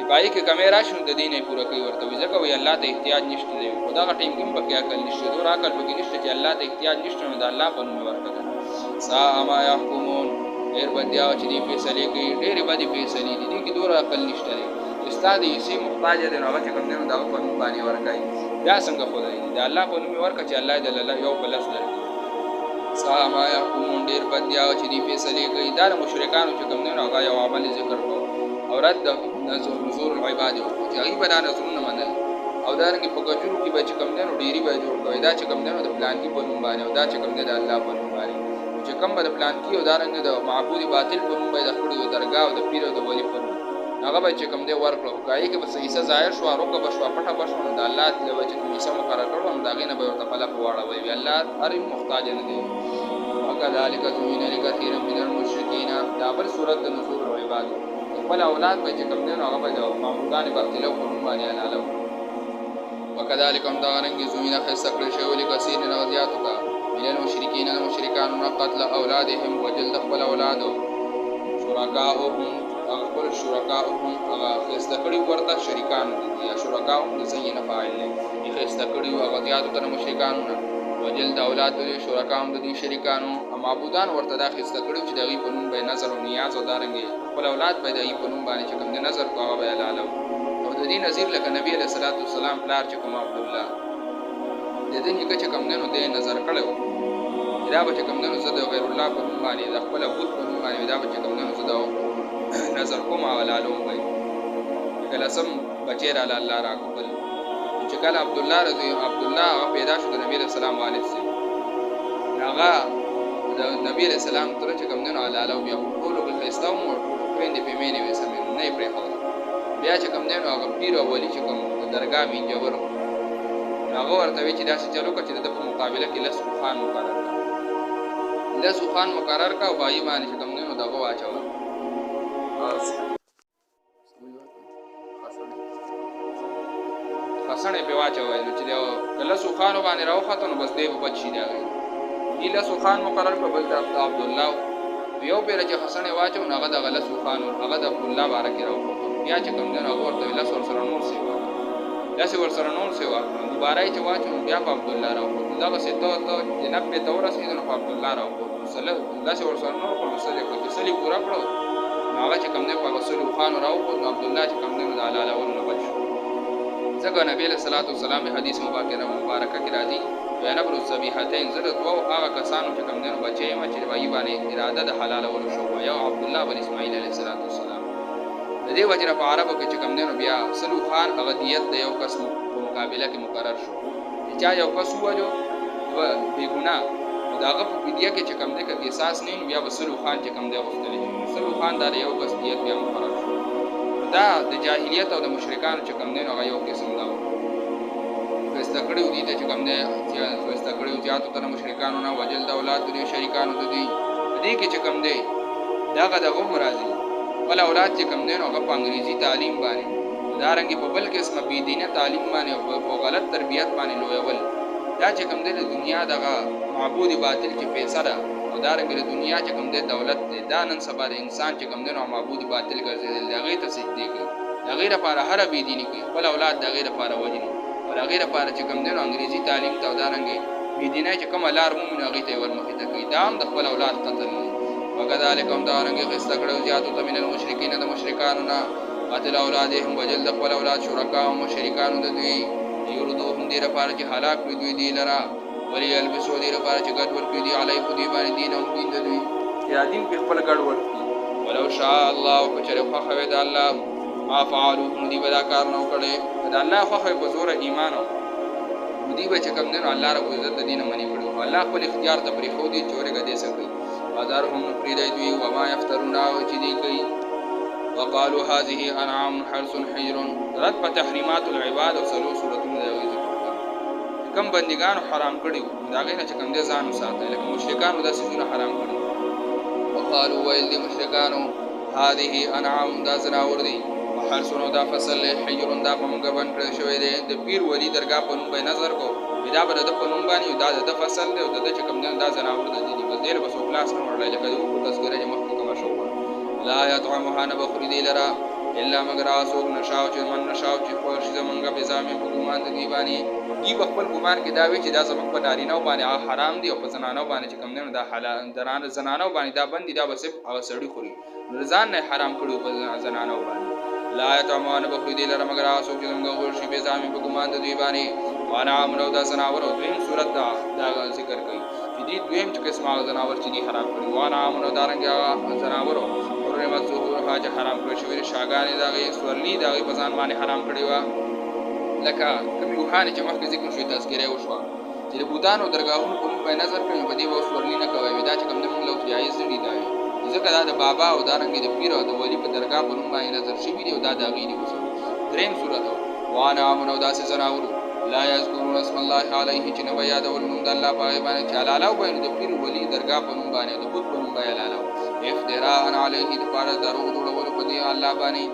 پای کې کمی راشون د دینه پوره کوي ورته ځکه وی الله ته احتیاج نشته دی خدا غ ټیم کې بکې عقل نشته دور عقل بکې نشته چې الله ته احتیاج نشته نو د الله په نوم ورته سا ما يحكمون ډېر بدیا چې دی فیصله کوي ډېر بدی فیصله دي کې دور عقل نشته دی استاد یې سي محتاج دی نو هغه چې کوم نه دا په نوم باندې ورکای بیا څنګه خدای دی د الله په نوم ورکه چې الله دې الله یو بلس درکړي سا ما يحكمون ډېر بدیا چې دی فیصله کوي دا مشرکانو چې کوم نه هغه یو عمل ذکر کو او رد نزور العباد او چې بدان نظرونه منل او دا رنګ په کجورو کې به چې کوم نه ډيري به جوړ کوي دا چې کوم نه د پلان کې په نوم باندې او دا چې کوم نه د الله په نوم باندې چې کوم به پلان کې او دا رنګ د معبود باطل په نوم باندې خپل درگاه او د پیر او د ولی په نوم هغه به چې کوم دی ورکړو کای کې بس ایسه ظاهر شو روکه بشو پټه بشو د الله د وجه کې ایسه مقرر کړو دا غینه به ورته په لپاره واړوي الله هر محتاج نه دی وکذالک زمین لکثیر من المشرکین دا بل سورۃ نزول العباد خپل اولاد به چې کوم دی هغه به د معبودان باطل په نوم باندې اعلانو وکذالک هم دا رنګ زمین خسکل شی ولي کثیر نه وضعیتک من المشرکین المشرکان قتل اولادهم وجلد خپل اولادو شرکاءهم خپل شرکاءهم هغه خستکړي ورته شریکان دي یا شرکاءهم د زین فاعل نه دي خستکړي هغه دیاتو تر مشرکانو نه وجل د اولاد د شرکاءهم د دي شریکانو معبودان ورته د خستکړي چې دغه په نوم به نظر او نیاز او دارنګي خپل اولاد به دغه په نوم باندې چې کوم نظر کوه به لاله او د دې نظیر لکه نبی علیہ الصلوۃ والسلام پلار چې کوم عبد الله د دې نیکه چې کوم نه د نظر کړو دا به چې کوم نه زده غیر الله په نوم باندې د خپل بوت په نوم باندې دا به چې کوم نه زده نظر کوم علالوم وای کله سم بچی را الله را کوبل چې کله عبد الله رضی الله پیدا شو د نبی رسول الله علیه وسلم هغه د نبی رسول الله تر چې کوم نه علالو بیا ټولو په خستاو مو پېندې په مینه وسم نه پرې خو بیا چې کوم نه هغه پیر او ولی چې کوم درگاه می جوړ هغه ورته چې دا څه چلو کچې د په مقابله کې لس خان مقرر لس خان مقرر کا وایي باندې چې کوم نه دغه واچو خسنه په واچوي چې دا کله سوخانو باندې راوخته نو بس دې بچی دی دی له سوخان مقرر په بل عبد الله یو پیر چې خسنه واچو نو هغه د غله سوخانو هغه د عبد الله بارک راوخته بیا چې کوم نه هغه ورته له سره نور سی لاسه ور سره نور سی دوباره چې واچو بیا په عبد الله راوخته دا به ته جناب په تور رسیدنه په عبد الله راوخته صلی لاسه ور سره نور په صلی په صلی پورا کړو هغه چې کوم نه په رسول خان راوخته عبد الله چې کوم نه د علاله ول بچو ځکه نبی له صلوات والسلام حدیث مبارکه کې راځي بیان ابو الذبیحتین زره دوه هغه کسانو چې کوم نه بچي ما چې وایي باندې اراده د حلال ول شو یو عبد الله بن اسماعیل علیه السلام د دې وجه په عربو کې چې کوم نه بیا سلو خان هغه دیت د یو قسم په مقابله کې مقرر شو چې یو قسم وجو بے ګناه داغه په فدیه کې چې کوم نه کې اساس نه بیا وسلو خان چې کوم نه غوښتل سلو خان دا یو قسم دیت بیا مقرر شو دا د جاهلیت او د مشرکانو چې کوم نه هغه یو قسم دا خسته کړي دي چې کوم دی خسته کړي زیاتو تر مشرکانو نه وجل د اولاد دوی شریکانو د دوی دې کې چې کوم دی دغه دغه مرادي ول اولاد چې کوم دی نو هغه په انګریزي تعلیم باندې دارنګ په بل قسمه بی دینه تعلیم باندې او په غلط تربیت باندې لویول دا چې کوم دی د دنیا دغه معبود باطل چې پیسې ده او دارنګ د دنیا چې کوم دی دولت دی دا نن سبا د انسان چې کوم دی نو معبود باطل ګرځیدل هغه ته سجدي کوي هغه لپاره هر بی دیني کوي ول اولاد دغه لپاره وجني او هغه لپاره چې کوم دی نو انګریزي تعلیم ته دارنګ بی دینه چې کوم لار مومن هغه ته ورمخې ته کوي دا هم د خپل اولاد قتل نه وکذالک هم دارنګ خسته کړو زیاتو ته من المشرکین د مشرکانو نه قتل اولادهم وجل د خپل اولاد شرکا او مشرکانو د دوی یردوهم دې لپاره چې هلاک کړي دوی دی لرا ولی البسو دې لپاره چې ګډ ورکړي دی علی خو دې باندې دین او دین د دوی یا دین په خپل ګډ ورکړي ولو شاء الله او چې خو خو د الله ما فعلوا دې بدا کار نو کړي د الله خو خو په زور ایمان او دې به چې کوم نه الله رب عزت د دین منی کړو الله خپل اختیار ته پرې خو دې چورګه دې سکي بازارهم پریدای دوی و ما یفترون او چې دې کوي وقالوا هذه انعام حرث حجر رد په تحریمات العباد او سلو سورتونو د ذکر کم بندگان حرام کړي دا غینه چې کوم دې ځان ساتي لکه مشرکانو د سيزونه حرام کړي وقالوا ويل دي مشرکانو هذه انعام دا زناور دي وحرث دا فصل حجر دا په موږ باندې کړی شوی دی د پیر ولی درگاه په نوم به نظر کو دا به د په نوم باندې دا د فصل دی او د چې کوم دا زناور دي بس دې په سوکلاس نه ورلای لکه د تذکرې مخکې کوم شو لا يطعمها نبخري دي لرا الا مگر اسوک نشاو چې من نشاو چې خور شي زمونږه به ځامې په ګمان د دی باندې دی خپل ګمان کې دا وی چې دا زمونږ په نارینه باندې حرام دي او په زنانو باندې چې کوم نه دا حلال دران زنانو باندې دا بندي دا بس هغه سړی خوري رضان نه حرام کړو په زنانو باندې لا يطعمها نبخري دي لرا مگر اسوک چې زمونږه خور شي به ځامې په ګمان د دی باندې وانا امرو دا زناور او دویم صورت دا ذکر کوي چې دی دویم چې قسمه زناور چې دی حرام کړی وانا امرو دارنګ زناور حرمت ظهور حاج حرام کړی شوی شاګانې دغه سورلی دغه بزان باندې حرام کړی و لکه کوم یو خان چې مخکې ذکر شوی تذکرې وشو چې د بوتانو درگاهونو په په نظر کې په دې و سورلی نه کوي دا چې کوم د موږ له جایز دی دا ځکه دا د بابا او دارنګ د پیر او د ولی په درگاه په نوم باندې نظر شي دی او دا دغه دی وسو دریم صورت وانا امنو داسې زناور لا یذکرون اسم الله علیه چې نو یادول نوم د الله په باندې چې لاله باندې د پیر ولی درگاه په نوم باندې د بوت په نوم باندې لاله افتراء علیه د پاره دروغ جوړول په دې الله باندې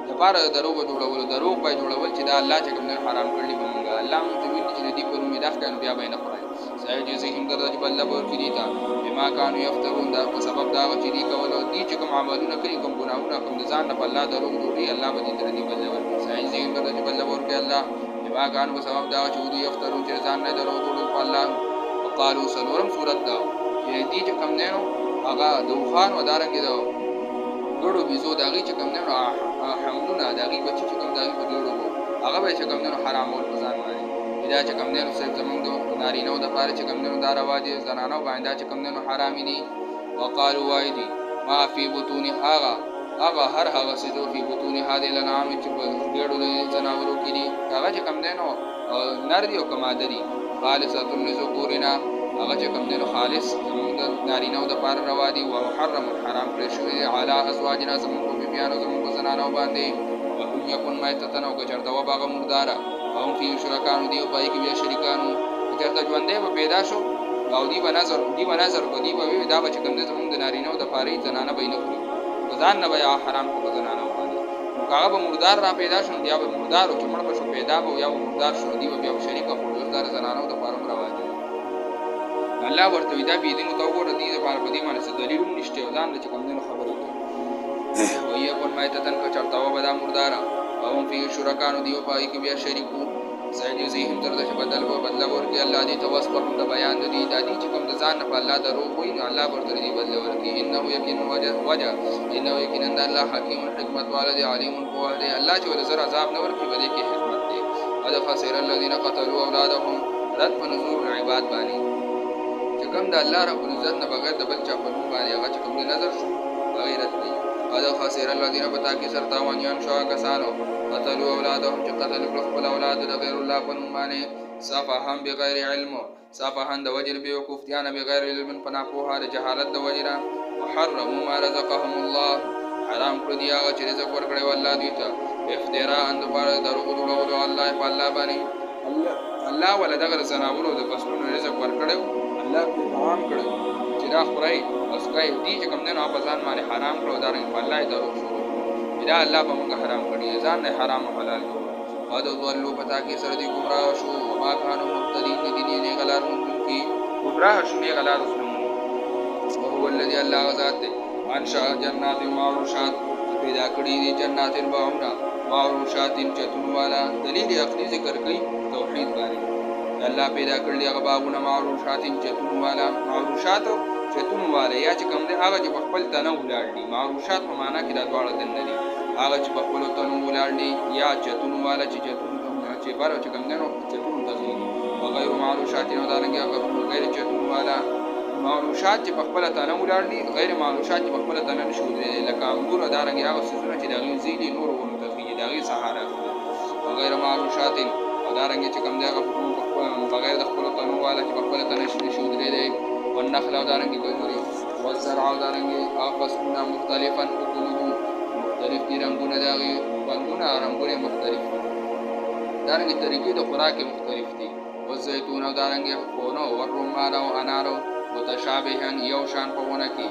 د پاره دروغ جوړول دروغ به جوړول چې دا الله چې کوم حرام کړی به موږ الله موږ ویني چې دې په نوم داخ کنه بیا به نه خورای سایه چې زهم درته بل لبور کې دي تا بما كانوا يفترون دا په سبب دا چې دې کول دي چې کوم عملونه کوي کوم ګناهونه کوم ځان نه الله دروغ جوړي الله به دې درته بل لبور سایه زهم درته بل لبور کې الله بما كانوا په سبب دا چې دې يفترون چې ځان نه دروغ جوړي په الله وقالوا سنورم سورت دا چې دې چې کوم نه هغه دوخان و دارنګ د ګړو بيزو دغه چې کوم نه حملونه دغه بچی چې کوم دغه په ګړو هغه به چې کوم نه حرام ول ځان باندې دا چې کوم نه صرف زمونږ د نارینو د پاره چې کوم نه دا رواج زنانو باندې چې کوم نه حرام دي وقالوا وايدي ما في بطون هغه هر سيزو في بطون هذه الانعام چې په ګړو د زناورو کې دي هغه چې کوم نه نر دي او کمادري خالصه لذکورنا هغه چې کوم دینو خالص زموږ د نارینه‌و د پاره روا دي او محرم حرام کړی شوی دی علی ازواجنا زموږ په بیانو زموږ په زنانو باندې او هم یکون مایتتن او چرته و باغ مردارا او فی شرکانو دی او پای کې بیا شریکانو چرته ژوندې به پیدا شو او دی به نظر کو دی به دا چې کوم د زموږ د نارینه‌و د پاره زنانه به نه خوري ځان نه بیا حرام کو زنانو باندې نو هغه به مردار را پیدا شو بیا به مردار او چمړ به شو پیدا به یا مردار شو دی به بیا شریک او مردار زنانو د پاره روا دي الله ورته دا بي دي نو تا وګوره دي لپاره په دې باندې څه دلیل نشته ځان د کوم دین خبره کوي وایي په مایتتن کو چرتا و بدا مردارا او فی شرکانو دی او پای کې بیا شریکو سایدی زهم تر د بدل ورکی الله دې توسط د بیان دي د دې چې کوم ځان په الله درو کوي الله ورته دې بدل ورکی انه یقین وجه انه یقین ان الله حکیم حکمت والد علیم قوه دې الله چې ول زر عذاب نه ورکی بده کې حکمت دې قد خسر الذين قتلوا اولادهم رد په نزول العباد باندې کوم د الله رب العزت نه بغیر د بل چا په نوم باندې هغه چې کوم نظر شو غیرت دی قد خسر الذين بتا کې سر تاوانيان شو کسانو قتلوا اولادهم چې قتل خپل اولاد د غیر الله په نوم باندې صفهم بغیر علم صفهم د وجر به وقفتيان بغیر علم پنا په هر جهالت د وجرا وحرموا ما رزقهم الله حرام کړی دی هغه چې رزق ورکړی والله دوی ته افتراء اند بار دروغ جوړول الله په الله باندې الله ولا دغه زناورو د فصلونو رزق ورکړو الله په حرام کړو چې دا خورای اسکای دي چې کوم نه په ځان باندې حرام کړو دا رنګ الله یې درو شو دا الله په موږ حرام کړی ځان نه حرام حلال کړو او د ولو پتا کې سره دي ګمراه شو ما کانو مبتدین دي نه غلار مونږ کی ګمراه شو نه غلار شو او هو الذي الله ذات انشاء جنات معروشات پیدا کړی دي جنات الباغنا معروشات چتون والا دلیل عقلی ذکر کوي توحید باندې الله پیدا کړی هغه باغونه معروشات چتون والا معروشات چتون والا یا چې کوم دي هغه چې په خپل تنه ولاړ دي معروشات په معنا کې دا دواړه دنه دي هغه چې په خپل تنه ولاړ دي یا چتون والا چې چتون چې بار چې کوم دنه چتون تغیر وغیر معروشات نو دارنګ هغه غیر چتون والا معروشات چې په خپل تنه ولاړ دي غیر معروشات چې په خپل تنه نشو دي لکه انګور دارنګ هغه سيزونه چې دغه زیلی نور ونه تغیر دغه سهاره وغیر معروشات او دارنګ چې کوم دغه بغیر د خپل تنه والا چې په خپل تنه نشو دي والنخل او دارنګ کوي والزرع او دارنګ اقسمنا مختلفا وكلوا مختلف دي رنگونه دغه رنگونه مختلف دارنګ طریقې د خوراک مختلف دي والزيتون او دارنګ کونو والرمان او انارو متشابهن یو شان په ونه کې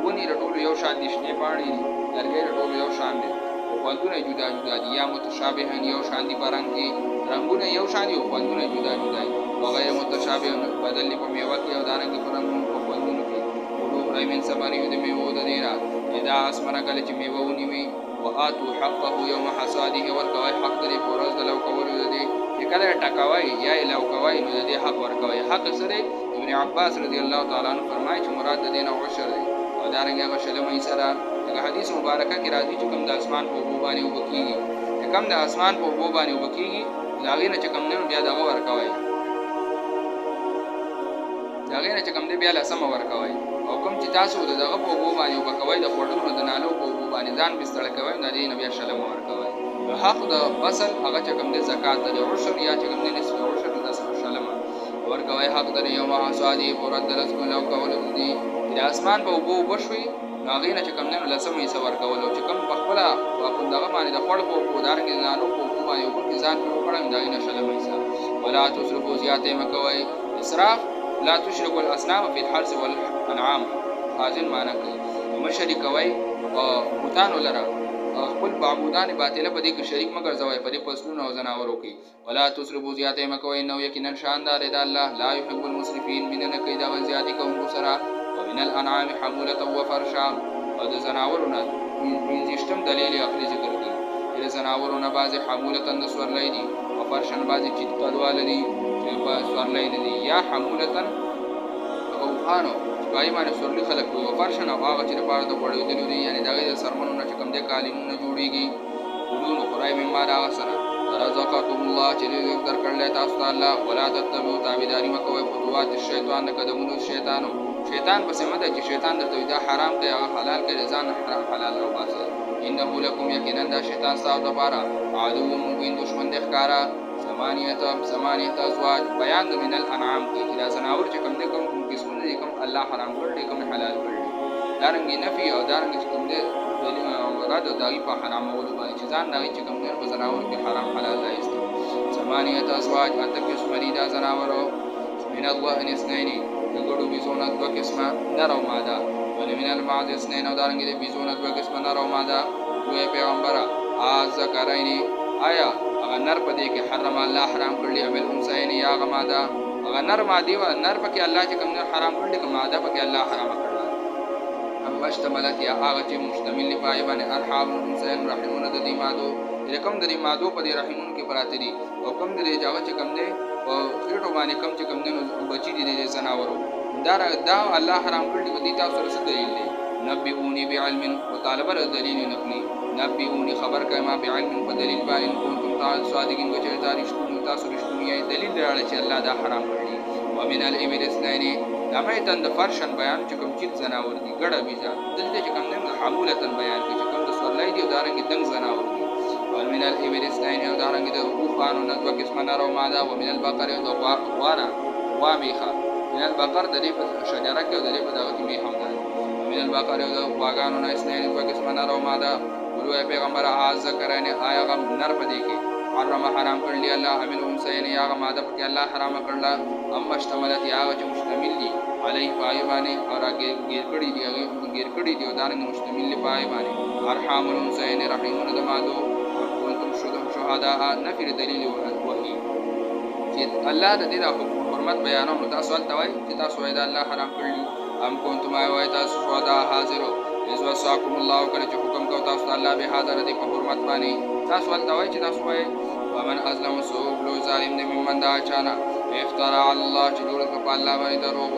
ونی رټول یو شان دي شنه باندې درګې رټول یو شان دي او خوندونه جدا جدا دي یا متشابهن یو شان دي پرنګ کې رنگونه یو شان دي او خوندونه جدا جدا دي وغیر متشابهن بدل په میوه کې او دارنګ په رنگونو په خوندونو کې ولو رایمن سمانی د میوه د دیرا اذا اسمنه کله چې میوه ونیوي واتو حقه يوم حصاده ورکوي حق دې پورز د لو کولو دې کله ټکاوي یا لو کوي نو دې حق ورکوي حق سره ابن عباس رضی الله تعالی عنہ فرمایي چې مراد دې نه عشر دی او دا رنګه غشله مې سره دا حدیث مبارکه کې راځي چې کوم د اسمان په بو باندې وبکیږي کوم د اسمان په بو باندې وبکیږي دا غینه چې کوم نه بیا دا ورکوي دا غینه چې کوم دې بیا لسم ورکوي او کوم چې تاسو دغه په بو باندې وبکوي د خورونو د نالو په بو باندې ځان بستړ کوي دا دې نبی شلم ورکوي حق د فصل هغه چې کوم د زکات د عشر یا چې کوم د نصف عشر د شلم ورکوي حق د یوم حصادی پورت درس کو لو کول دي د اسمان په وبو بشوي هغه نه چې کوم نه لسمې سو ورکول او چې کوم بخپله واپن دغه باندې د خړ په دارنګ نالو په باندې وګ ځان په وړم دا نه شلم ایسا ولا تصرفوا زیاته مکوي اسراف لا تشركوا الاصنام في الحرث والانعام حاضر معنا کوي مشرک کوي او بوتانو لره خپل معبودان باطله په دې کې شریک مګر زوی په دې پسلونو او زناورو کې ولا تصرفوا زیاته مکوي نو یقینا شاندار دی الله لا يحب المسرفين من نه کوي دا زیاتی کوم سره ومن الانعام حموله وفرشا او د زناورونو پنځشتم دلیل عقلی ذکر کوي د زناورونو بعض حموله د سورلې دي او فرشن بعض چې تدوال دي چې په سورلې دي یا حموله او خانو پای باندې سورلي خلک وي او فرشن او هغه چې لپاره د وړو دي دي یعنی دغه د سرمنونو چې کوم د قالینونو جوړيږي ولونو خدای مې ما دا سره رزقکم الله چې رزق درکړل تاسو ته الله ولا تتبعوا تابعداري مکوئ خطوات الشیطان قدمونو شیطانو شیطان پسې مده چې شیطان درته دا حرام کوي هغه حلال کوي ځان حرام حلال او باسه انه لكم یقینا دا شیطان تاسو لپاره عدو مبین دشمن د ښکارا ثمانیه ازواج بیان د من الانعام کې چې دا زناور چې کوم د کوم قسمونه دي کوم الله حرام کړل کوم حلال کړل دارنګ نفي او دارنګ چې کوم دي مراد د دغه په حرام اولو باندې چې ځان دغه چې کوم نه په زناور کې حرام حلال راځي ثمانیه ازواج اته قسم دي دا زناورو من الله ان اثنين دغړو بيزونه د قسمه نر او ماده ول من المعز اثنين او دارنګ دي بيزونه د قسمه نر او ماده دوی پیغمبره از ذکرینی آیا هغه نر په دې کې حرام الله حرام کړلی او الانثیین یا هغه ماده هغه نر ماده او نر پکې الله چې کوم حرام کړلی کوم ماده پکې الله حرام کړل مشتملت یا هغه چې مشتمل پای باندې ارحام الانسان رحمون د دې مادو کوم د دې مادو په دې رحمون کې پراته دي او کوم د دې جاوه چې کوم دي او خېټو باندې کوم چې کوم دي بچی دي د زناورو دا الله حرام کړی په دې تاسو سره دلیل دی نبئونی بعلم وطالب دلیل نقلی نبئونی خبر کما بعلم په دلیل باندې کوم تاسو صادقین چې تاریخ تاسو رښتونی دلیل راړي چې الله دا حرام کړی ومن الابل اثنين دمایتن د فرشن بیان چې کوم چې زناور دي ګډه بيزا دلته چې کوم نه حمولتن بیان چې کوم د سورلای دي دارنګ دنګ زناور دي ومن الابل اثنين او دارنګ د اوفانو نه دوه قسمه نارو ماده ومن البقر او غوانا وامیخه من البقر د دې په شجره کې او د دې په دغه کې می هم ده من البقر او غواګانو نه اثنين دوه قسمه نارو ماده ولو پیغمبر اعز کرانه آیا غم نر پدې کې حرم حرام کړل الله حمل انسین یا ماده پکې الله حرام کړل اما اشتملت یا چې مشتمل دي علی پایبانه اور غیر کړي دي او دانه مشتمل دی پایبانه ارحام الانسین رحیمون دمادو کنتم شهداء نفر دلیل وحی چې الله د دې حرمت بیانوم تاسو ته وایي چې تاسو دا الله حرام کړی ام کنتم وایي تاسو شهداء حاضرو از وصاکم الله کله چې حکم کو تاسو الله به حاضر دي په حرمت باندې تاسو ته وایي چې تاسو وایي ومن ازلم سوء لو ظالم دې ممن دا چانا افترا علی الله چې جوړ په الله باندې دروغ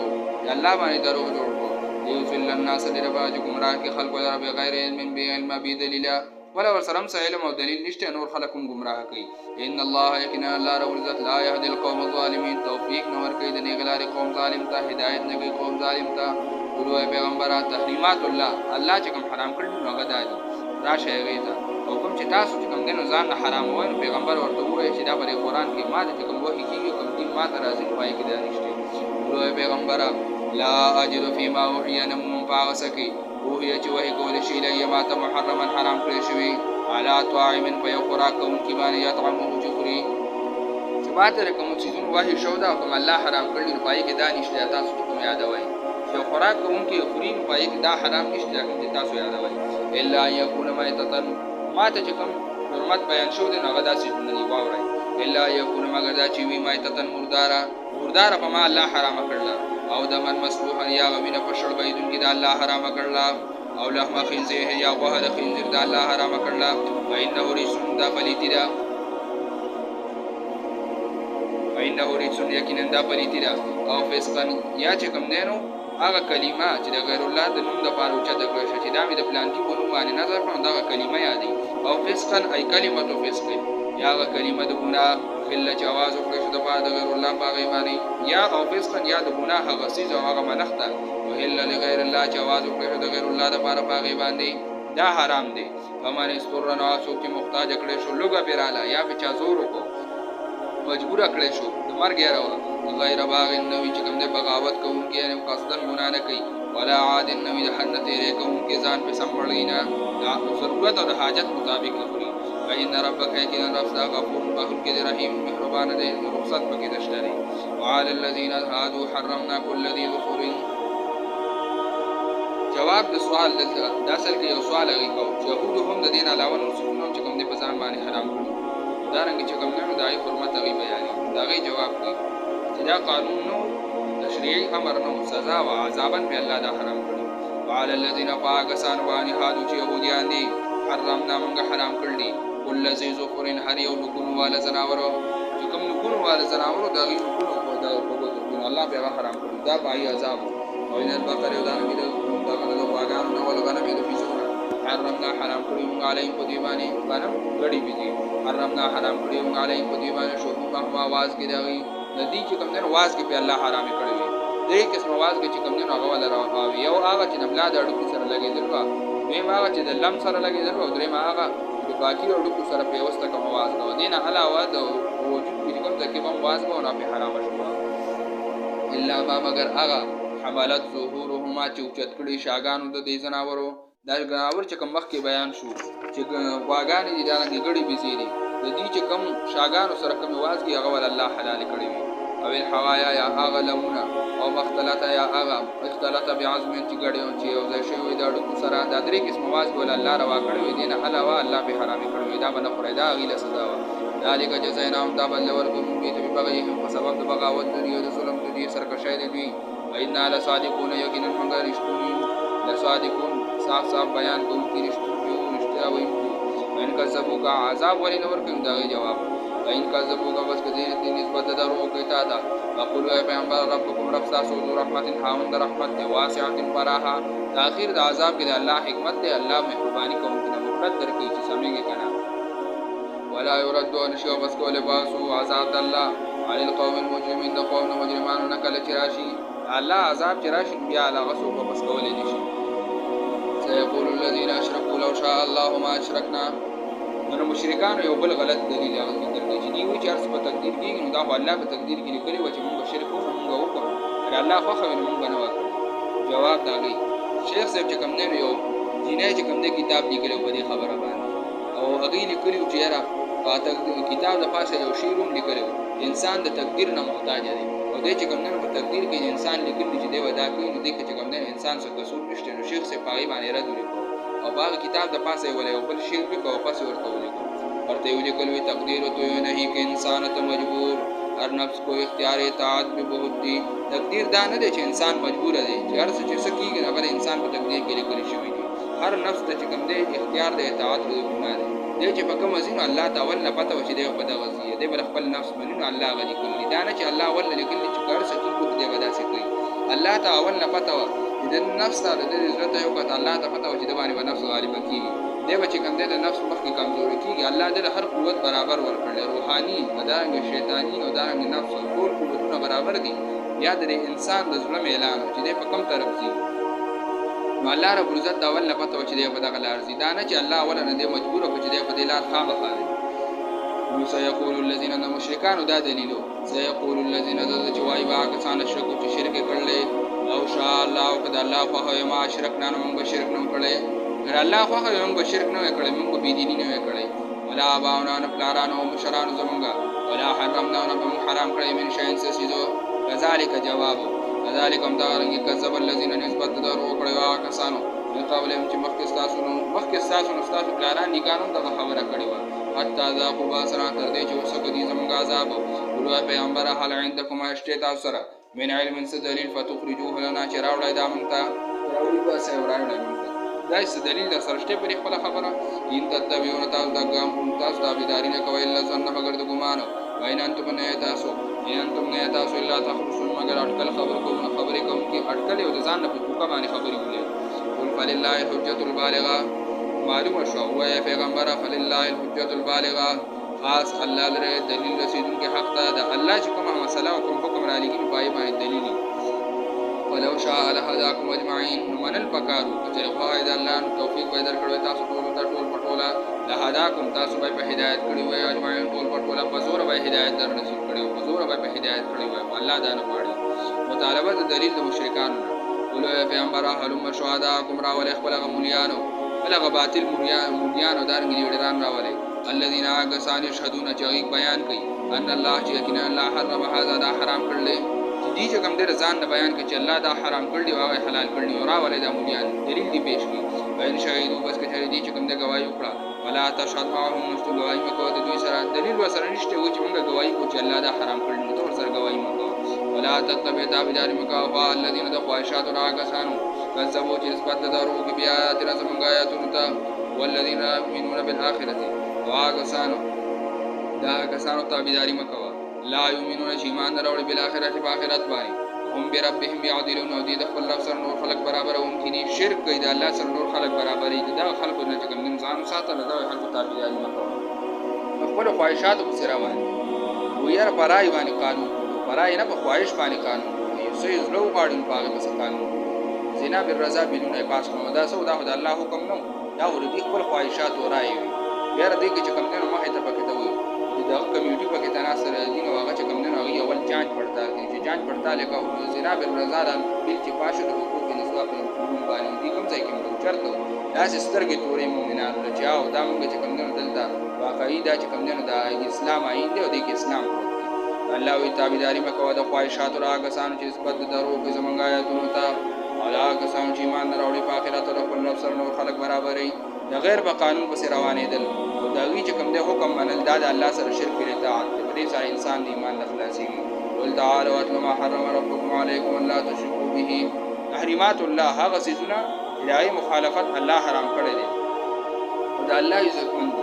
الله باندې دروغ جوړ کو یذل الناس لرباج گمراه کې خلق ولا بغیر علم بعلم بدلیل ولا ورسرم علم او دلیل نشته نور خلقم گمراه کوي ان الله یقینا الله رب العزت لا يهدي القوم الظالمين توفیق نور کوي د نیغلار قوم ظالم ته هدایت نه کوي قوم ظالم ته ګلوه پیغمبرات تحریمات الله چې کوم حرام کړی نو هغه دادي راشه غیتا حکم چې تاسو چې کوم دینو ځان حرام وایي پیغمبر ورته وایي چې دا په قرآن کې ما د کوم وحی کیږي کوم دین ما ته راځي پای کې دا نشته ګلوه پیغمبر لا اجر فيما اوحي نم پاغسکی اوحي چې وحی کول شي لای ما ته محرما حرام کړی شوی علا طاعم په خوراک کوم کې باندې یطعمه جخري چې ما ته کوم چیزونه وحی شو دا کوم الله حرام کړی پای کې دا نشته تاسو کوم یادوي چې خوراک کوم کې خوري پای کې دا حرام نشته چې تاسو یادوي الا یکون مایتتن ما ته چې کوم حرمت بیان شو دی هغه داسې نه دی واورئ الا یکون مگر دا چې وی مایتتن مرداره په ما الله حرام کړل او دمن مسفوحا یا غمین پشړ بيدون کې د الله حرام کړل او لحم خنزیر یا غوه د خنزیر د الله حرام کړل فإنه رجس دا پلیتیدا فإنه رجس یقینا دا پلیتیدا او فسقا یا چې کوم دینو هغه کلمه چې د غیر الله د نوم د پاره اوچته کړی شي چې دا مې د پلان کې په نوم باندې نظر کړم دا کلمه یادې او فسقا ای کلمه تو فسق یا هغه کلمه د ګناه خله چې आवाज وکړي شو د پاره د غیر الله باغې باندې یا او فسقا یا د ګناه هغه سیز او هغه منخته وهل لغیر الله چې आवाज وکړي شو د غیر الله د پاره باغې باندې دا حرام دی فمن استرنا سو چې محتاج کړي شو لوګه پیراله یا په چا زور وکړو مجبور کړي شو د مرګ یې راو غیر باغ نوې چې کوم د بغاوت کوونکی نه قصدن ګناه نه کوي ولا عاد نوې د حد تیرې کوونکی ځان په سمړینا دا ضرورت او د حاجت مطابق خوري فإن ربك يكن رب غفور بخل کې رحیم مهربان دی رخصت پکې نشته دی وعلى الذين هادوا حرمنا كل ذي ظفر جواب د سوال دلته د اصل کې یو سوال غي کو يهود هم د دین علاوه نو چې کوم د بازار باندې حرام کړو دا رنګ چې کوم نه دای حرمت غي بیانې دا غي جواب کوي چې دا قانون نو تشریعي امر نو سزا او عذابا به الله دا حرام کړو وعلى الذين پاکستان باندې هادو چې يهوديان دي حرمنا موږ حرام کړل كل ذي ظفر هر یو لکون والا زناورو چې کوم لکون والا زناورو دا غي لکون او دا په الله به حرام کړو دا پای عذاب او ان البقره دا غي دا واغان نو ولا غنه به فيزورا حرمنا حرام کړو موږ علیهم په دی باندې غنم غړي بيږي حرمنا حرام کړو موږ علیهم په دی باندې شو په आवाज کې دا غي ندی چې کوم نه واز کې په الله حرام کړی وي درې قسم واز کې چې کوم نه هغه ولا راوي یو هغه چې نبلا د اړو سره لګیدل و دوی هغه چې د لم سره لګیدل و درې هغه د باقي اړو سره په واسطه کوم واز نو دینه علاوه د وجود کې کوم ځکه کوم واز به نه په حرام شو الا ما مگر هغه حملت ظهورهما چې اوچت کړي شاګانو د دې زناورو دا غاور چې کوم وخت کې بیان شو چې واګانې دي دا غړي بيزيري د دې چې کوم شاګانو سره کوم واز کې هغه ول الله حلال کړی وي او الحوايا یا هغه لمونه او مختلطه یا هغه اختلاط بعظم چې غړي او چې او ځای شوی دا ډکو سره د درې قسم واز ول الله روا کړی وي دینه علاوه الله به حرام کړی وي دا باندې فريدا غیله سزا و ذالک جزایناهم دا بل ورکوم به ته بغیهم په سبب د بغاوت دی او د ظلم دی سرکشی دی وإنا لصادقون یقینا موږ رښتونی لصادقون صاف صاف بیان کوم کې رښتونی رښتیا وایو ان کذبوک عذاب ولې نور کوم دا جواب ان کذبوک بس کدی نسبت درو کوي تا دا وقول اے پیغمبر ربکم رب تاسو رحمت خاوند رحمت واسعه فراها تاخير د عذاب کې الله حکمت دی الله مهرباني کوم کې مفرد درکې چې سمېږي کنه ولا يرد ان شو بس کول باسو عذاب الله علی القوم المجرمین د قوم مجرمانو نکله چراشی الله عذاب چراشی بیا علاوه سو بس کول دي شي سيقول الذين اشركوا لو شاء الله ما اشركنا نو مشرکان یو بل غلط دلیل هغه درته چې دی وی چې ارس په تقدیر کې نو دا الله په تقدیر کې لیکلي و چې موږ شرک کوو موږ وکړو پر الله خو خو موږ بنو جواب دا دی شیخ صاحب چې کوم نه یو جنې چې کوم نه کتاب لیکلو په دې خبره باندې او هغه لیکلي چې یاره کتاب د پاسه یو شی روم لیکلی انسان د تقدیر نه محتاج دی او دې چې کوم نه په تقدیر کې انسان لیکلی چې دی ودا کوي نو دې کې چې کوم نه انسان څه قصور نشته نو شیخ سے پاغي باندې رد ولیکو او باغ کتاب د پاسه ولې او بل شی په پاسه ورته ولیکو ورته ولیکل وی تقدیر تو نه کې انسان ته مجبور هر نفس کو اختیار اطاعت به بہت دی تقدیر دا نه دی چې انسان مجبور دی چې هر څه چې سکیږي هغه انسان په تقدیر کې لیکل شوی دی هر نفس ته چې کوم دی اختیار د اطاعت او ګناه دی دې چې په کوم ځین الله تعالی نه پته و چې دی په دغه ځای دی بل خپل نفس باندې الله غني کړی دا نه چې الله ول لیکل چې کار سکیږي دې ودا سي کوي الله تعالی نه پته و چې د نفس ته د عزت یو کته الله ته پته و چې د باندې نفس غالب کیږي دی چې کوم دی د نفس مخکې کمزوري کیږي الله دې هر قوت برابر ورکړي روحاني ادارنګ شیطانی او ادارنګ نفس ټول قوتونه برابر دي یا د انسان د ظلم اعلان چې دی په کوم طرف ځي نو الله رب عزت دا ول نه پته چې دی په دغه لار ځي دا نه چې الله ول نه دی مجبور او چې دی په دې لار خامخا نو سيقول الذين مشركان دا دلیلو سيقول الذين چې وای با کسان شرک چې شرک کړل او شاء الله او کدا الله په هو ما شرکنا نو موږ شرک نه کړل الله خو هغه موږ شرک نه کړل موږ بی دیني نه کړل ولا باونا نه پلارانو مشرانو زمونږه ولا حرمنا نه حرام کړی من شین سيزو كذلك جواب كذلك هم دارنګ کذب الذين نسبت درو کړو کسانو نو قولم چې مخکې تاسو پلاران نگانو دغه خبره کړې و حتی ذاقوا باسنا تر دې چې وسکه دي زمونږ عذاب ولو پیغمبر هل عندكم اشتتا سره من علم دلیل فتخرجوه لنا چراوړای دا مونږ ته راوړي باسه وراوړای مونږ دا څه دلیل د سرشته پر خپل خبره ان تتبعون تاسو د ګام تاسو تابعداري نه کوي الا ظن مگر د ګمان وین انتم نه تاسو الا تخرصون مگر اٹکل خبرې کوم کې اٹکل او ځان نه په کومه باندې خبرې ولې قل فلله الحجه البالغه معلومه شو وای پیغمبر فلله الحجه البالغه خاص الله لري دلیل رسیدونکو حق ته د الله چې کومه مسله او کوم حکم را لګي پای باندې دلیل ولو شاء لهداكم اجمعين من البكارو چې خدای د الله توفیق پیدا کړو تاسو ټول پټولا لهداكم تاسو به هدایت کړی وي اجمعين ټول پټولا په زور به هدایت در نصیب کړو په زور به هدایت کړی وي الله دا نه پاړي مطالبه د دلیل د مشرکان ولو پیغمبر هلم شهداكم را ول خپل غمونیانو بلغ باطل مونیانو دارنګ ویډران را ولې الذين اغسان يشهدون چې بیان کوي ان الله چې کنا الله حرم هذا دا حرام کړل دي چې کوم در ځان نه بیان کوي چې الله دا حرام کړی او حلال کړی او را ولې دا مونیان دلیل دی پیش کی بین شهیدو بس کې دي چې کوم د گواہی وکړه ولا تشهد معهم مستو گواہی مکو د دوی سره دلیل وسره نشته و چې موږ گواہی کو چې الله دا حرام کړی نو تور سره گواہی مکو ولا تتبع تابعداري مکو او الذين د خواهشات راغسانو کذبوا چې نسبت درو کې بیا تر زمونږ آیاتونو ته والذین یؤمنون بالآخرة واغسانو دا کسانو تابعداري مکو لا یؤمنون چې ایمان راوړي بالآخرة په آخرت باندې هم بربهم يعدلون او دې د خپل رب سره نور خلق برابر او ممکنه شرک کوي د الله سره نور خلق برابرې دا خلکو نه کوم نظام ساتل دا خلکو تابعداري مکو خپل خواهشات په سره باندې وير پرای باندې قانون پرای نه په خواهش باندې قانون یو څه زلو غاړي په هغه څه قانون زنا بالرضا بدون پاس کوم دا سو دا د الله حکم نو دا ور دي خپل خواهشات ورای وي بیر دې کې چې کوم نه مخه ته پکې ته وي دا کمیونټي پکې تناسر دي نو هغه چې کوم نه هغه اول جانچ پړتال کوي چې جانچ پړتال کوي زنا بالرضا د بل چې پاشه د حقوق نسبت په قانون باندې دي کوم ځای کې موږ چرته دا سترګې تورې مؤمنان له چاو دا موږ چې کوم نه دلته واقعي دا چې کوم نه د اسلام آئین دی او د اسلام الله وی تابعداري مکو د خواهشات او هغه چې نسبت درو کې زمونږ آیاتونو ته الله کسان چې ایمان راوړي په آخرت او خپل نفس سره نور خلق برابرې د غیر په قانون پسې روانې دل او دا وی چې کوم د حکم منل دا د الله سره شرک لري اطاعت دې سره انسان د ایمان د خلاصي ول تعالوا واتل ما حرم ربكم عليكم ان لا تشركوا به تحریمات الله هغه سيزونه الهي مخالفت الله حرام کړی دي او دا الله عزت مند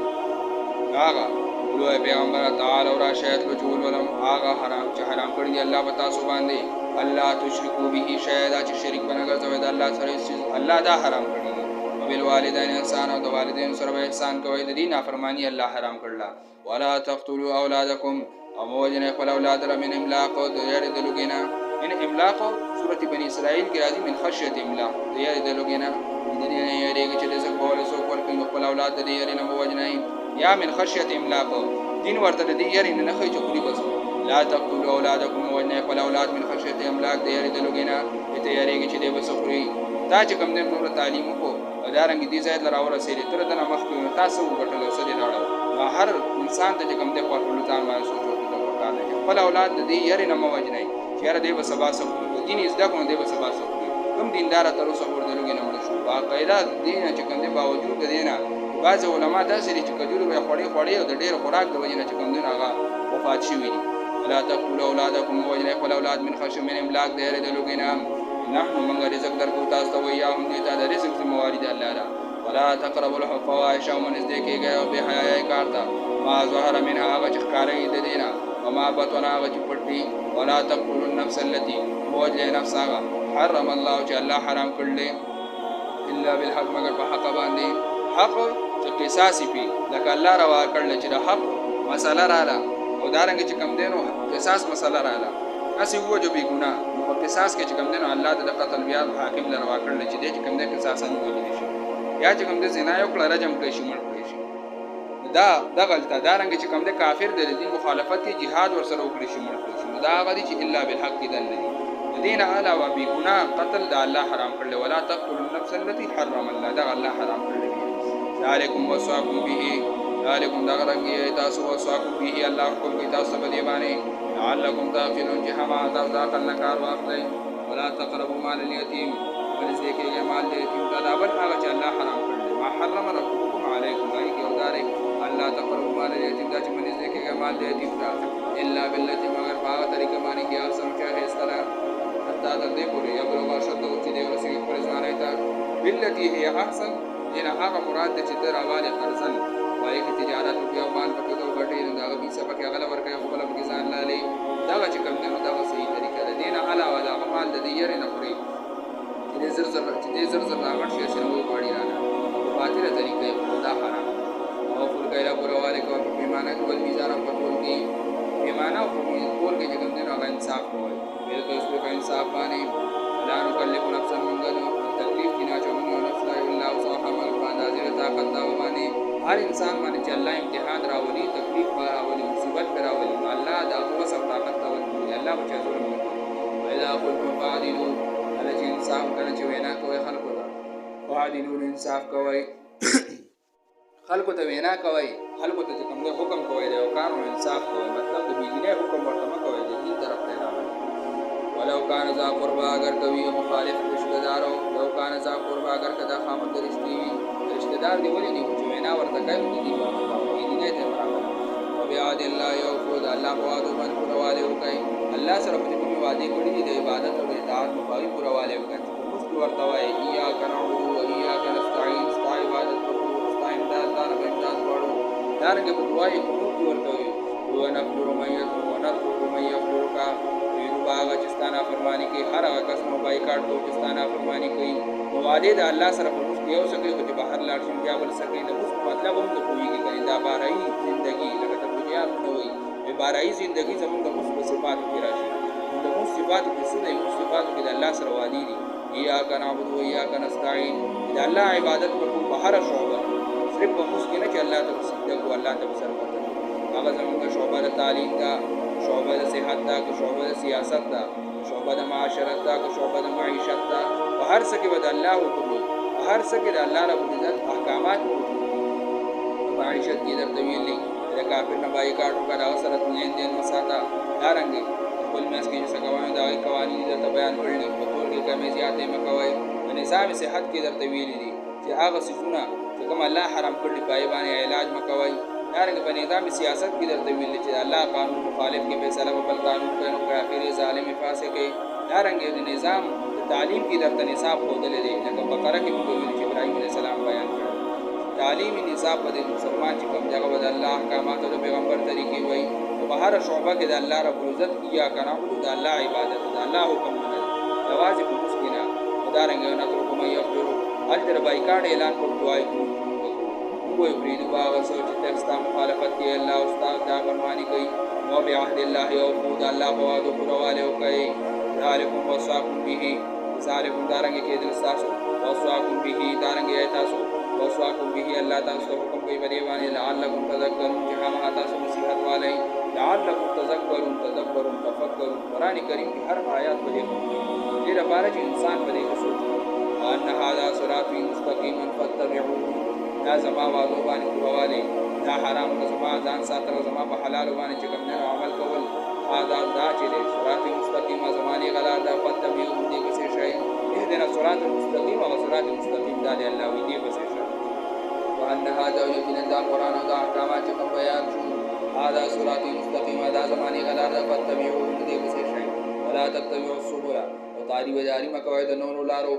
هغه ولوی پیغمبر تعالی او راشد وجول ولم هغه حرام چې حرام کړی دی الله پتا سو باندې الله تشركوا به شاید چې شریک بنګرځوي د الله سره الله دا حرام کړی دی او بل والدین انسان او د والدین سره احسان کوي د دې نافرمانی الله حرام کړل ولا تقتلوا اولادکم او موجن خپل اولاد را من املاق او د یاري د لوګینا ان املاق سورۃ بنی اسرائیل کې راځي من خشیت املاق د یاري د لوګینا د دې نه یاري چې د څه کول سو کول کې خپل اولاد د یاري نه موجنای یا من خشیت املاق دین ورته د یاري نه خې چوکلی بس لا تقتلوا اولادکم وجن خپل اولاد من خشیت املاق د یاري د لوګینا ته یاري چې د بسخري دا چې کوم نه نور تعلیم کو او دارنګه دې ځای ته راورسېدې تر دنه مخکې نو تاسو وګټل او څه دې راړو نو هر انسان ته چې کوم دی خپل ځان باندې سوچ وکړي پکار دی خپل اولاد د دې یاري نه مو وجنای چې یاره دې به سبا سو دین زده کوم دې به سبا سو کوم دیندار تر اوسه ورته نه مړ شو باقاعده دین چې کوم دی باوجود د دینه بعض علما داسې چې کجوري به خوړې او د ډېر خوراک د وجې نه چې کوم دی هغه وفات شوي دي ولا تقتلوا اولادکم وجنای خپل اولاد من خشم من املاک د یاري د لوګینا نحن من رزق درکو تاسو ته ویاهم دې ته د رزق ذمہواری ده الله را ولا تقربوا الفواحش ومن ذکر کې او به حیا کارتا ما ظهر منها هغه چې ښکارې د دینا وما بطن هغه چې پټي ولا تقتلوا النفس التي وجه نفس هغه حرم الله چې الله حرام کړل الا بالحق مگر په حق باندې حق چې قصاص پی لکه الله روا کړل چې د حق مسله رااله او دارنګ چې کم دینو قصاص مسله رااله اسی هو جو بی ګناه په قصاص کې چې کم دینو الله د قتل بیا حاکم لروا کړل چې دې چې کم دې قصاص نه کوي شي یا چې کم دې زنا یو کړه رجم کوي شي مړ کوي شي دا غلطه دارنګ چې کم دې کافر د دین مخالفت کې jihad ورسره وکړي شي مړ کوي شي دا غدي چې الا بالحق دل نه دین علاوه بی ګناه قتل د الله حرام کړل ولا تقتلوا النفس التي حرم الله دا الله حرام کړل ذالکم وصاکم به ذالکم دا غرنګي تاسو وصاکم به الله حکم کوي تاسو په دی باندې لعلکم تاقلون چې هم تاسو دا کله کار واخلئ ولا تقربوا مال اليتيم ولذي کې مال اليتيم دا بل هغه چې الله حرام کړل ما حرم ربكم عليكم اي کې ودارې الله تقربوا مال اليتيم دا چې منځ کې مال اليتيم دا الا بالتي مگر په طریقه باندې کې اصل چې هيستره حتى دې پورې یبلغ شد او چې دې ورسې پر ځانای تا بالتي هي احسن دین هغه مراد چې تر حواله ارسل وایي چې تجارت او مال پکې دوه غټي دا به څه پکې غلا ورکړي خپل پکې ځان لالي دا چې کوم نه دا صحیح طریقه ده دین علاوه دا مال د دې یې نه خوري چې دې زر زر راغټ شي سره وي پاړي راځي باطله طریقې دا حرام او پر کایلا پرواله کو پیمانه کول میزان په ټول کې پیمانه او ټول کې چې کوم نه هغه انصاف کوي بالکل اس په انصاف باندې لا نکلف نفسا منغل تکلیف کینا چومنه نفس لا الا وسعها مل باندې طاقت دا باندې هر انسان باندې چې الله امتحان راولي تکلیف راولي مصیبت راولي الله دا هو سب طاقت راولي الله بچا ظلم نه کوي وإذا قلتم فاعدلوا الذي انصاف کنه چې وینا کوي خلکو ته فاعدلوا انصاف کوي خلکو ته وینا کوي خلکو ته کوم حکم کوي دا قانون انصاف کوي مطلب د بيدینه حکم ورته کوي د دین طرف ته راوړي ولو کان ذا قربا اگر کوي مخالف رشتہ دارو لو کان ذا قربا اگر کدا خامد رشتي رشتہ دار دی ولې دی چې وینا ورته کوي د دین ته برابر او بیا د الله یو خود الله په وعده باندې پرواله وکړي الله سره په کومه وعده کړی دی د عبادت او اطاعت په پرواله وکړي مست ورته وایي یا کنو او یا کنستعين استای عبادت او استای امداد دار په امداد وړو دارنګه په وایي کوم ورته وي او نفر مېت او نفر مېت کا باغ چستانا فرمانی کوي هر هغه کس نو بایکاټ کو چستانا فرمانی کوي نو وعده د الله سره په مست یو سکه چې بهر لاړ شي بیا بل سکه د مست مطلب هم ته کویږي کړي دا بارای ژوندۍ لکه ته دنیا نه وي به بارای ژوندۍ زموږ د مست صفات کې راشي د مست صفات کې څه د مست صفات کې د الله سره وعده دي یا کنا عبد و یا کنا استعين د الله عبادت په بهر شعبه صرف په مست کې نه چې الله ته صدق او الله ته سر پته هغه زموږ شعبه د تعلیم دا شعبه د صحت دا که شعبه د سیاست دا شعبه د معاشرت دا که شعبه د معیشت دا په هر څه کې به د الله حکم په هر څه کې د الله رب العزت احکامات معیشت کې درته ویلي د کافر نه بایکاټ وکړه هغه سره لین دین وساته دارنګې خپل میاس کې چې څه کوي دا قوانین درته بیان کړل په ټول کې کمې زیاتې مکوئ د نظام صحت کې درته ویلي دي چې هغه څیزونه چې کوم الله حرام کړي پای باندې علاج مکوئ دارنګه په نظام سیاست کې درته ویل چې الله قانون مخالف کې فیصله بل قانون کوي نو کافر ظالم فاسق دی دارنګه د نظام تعلیم کې درته نصاب خودلې دی لکه بقره کې موږ ویل چې ابراهيم عليه السلام بیان کړ تعلیمي نصاب په مسلمان چې کوم ځای د الله احکامات او پیغمبر طریقې وای او په هر شعبه کې د الله رب العزت یا کنا د الله عبادت د الله حکم نه جواز په مسکینا دارنګه نه تر کومه یو اجر بایکاټ اعلان کوي کوئی برید باغ سوچ ترستا مخالفت کی اللہ استاد دا فرمانی کئی و بعهد اللہ او خود اللہ بوادو پرواله وکئی ذالکم وصاکم به ذالکم دارنگی کی دل ساسو وصاکم به دارنگی ایتاسو وصاکم به اللہ تاسو حکم کوئی بریوانی لعلکم تذکرون جہاں تاسو نصیحت والے لعلکم تذکرون تفکرون قرآن کریم کی ہر آیات بجے دیر بارہ انسان بجے سوچ وان هذا صراطي مستقيما فاتبعوه دا زما وادو باندې پوهوالی دا حرام زما ځان ساتل زما په حلال باندې چې کوم نه عمل کول هذا دا چې صراطي مستقیم زماني غلار دا فاتبعوه دې پسې شي اهدنا الصراط المستقيم وصراط المستقيم دا دی الله وی دې پسې شي وان هذا یقینا دا قران او دا احکامات چې کوم بیان شو هذا صراطي مستقيم دا زماني غلار دا فاتبعوه دې پسې شي ولا تتبعوا السبل وتعری وجاری مکوي د نور لارو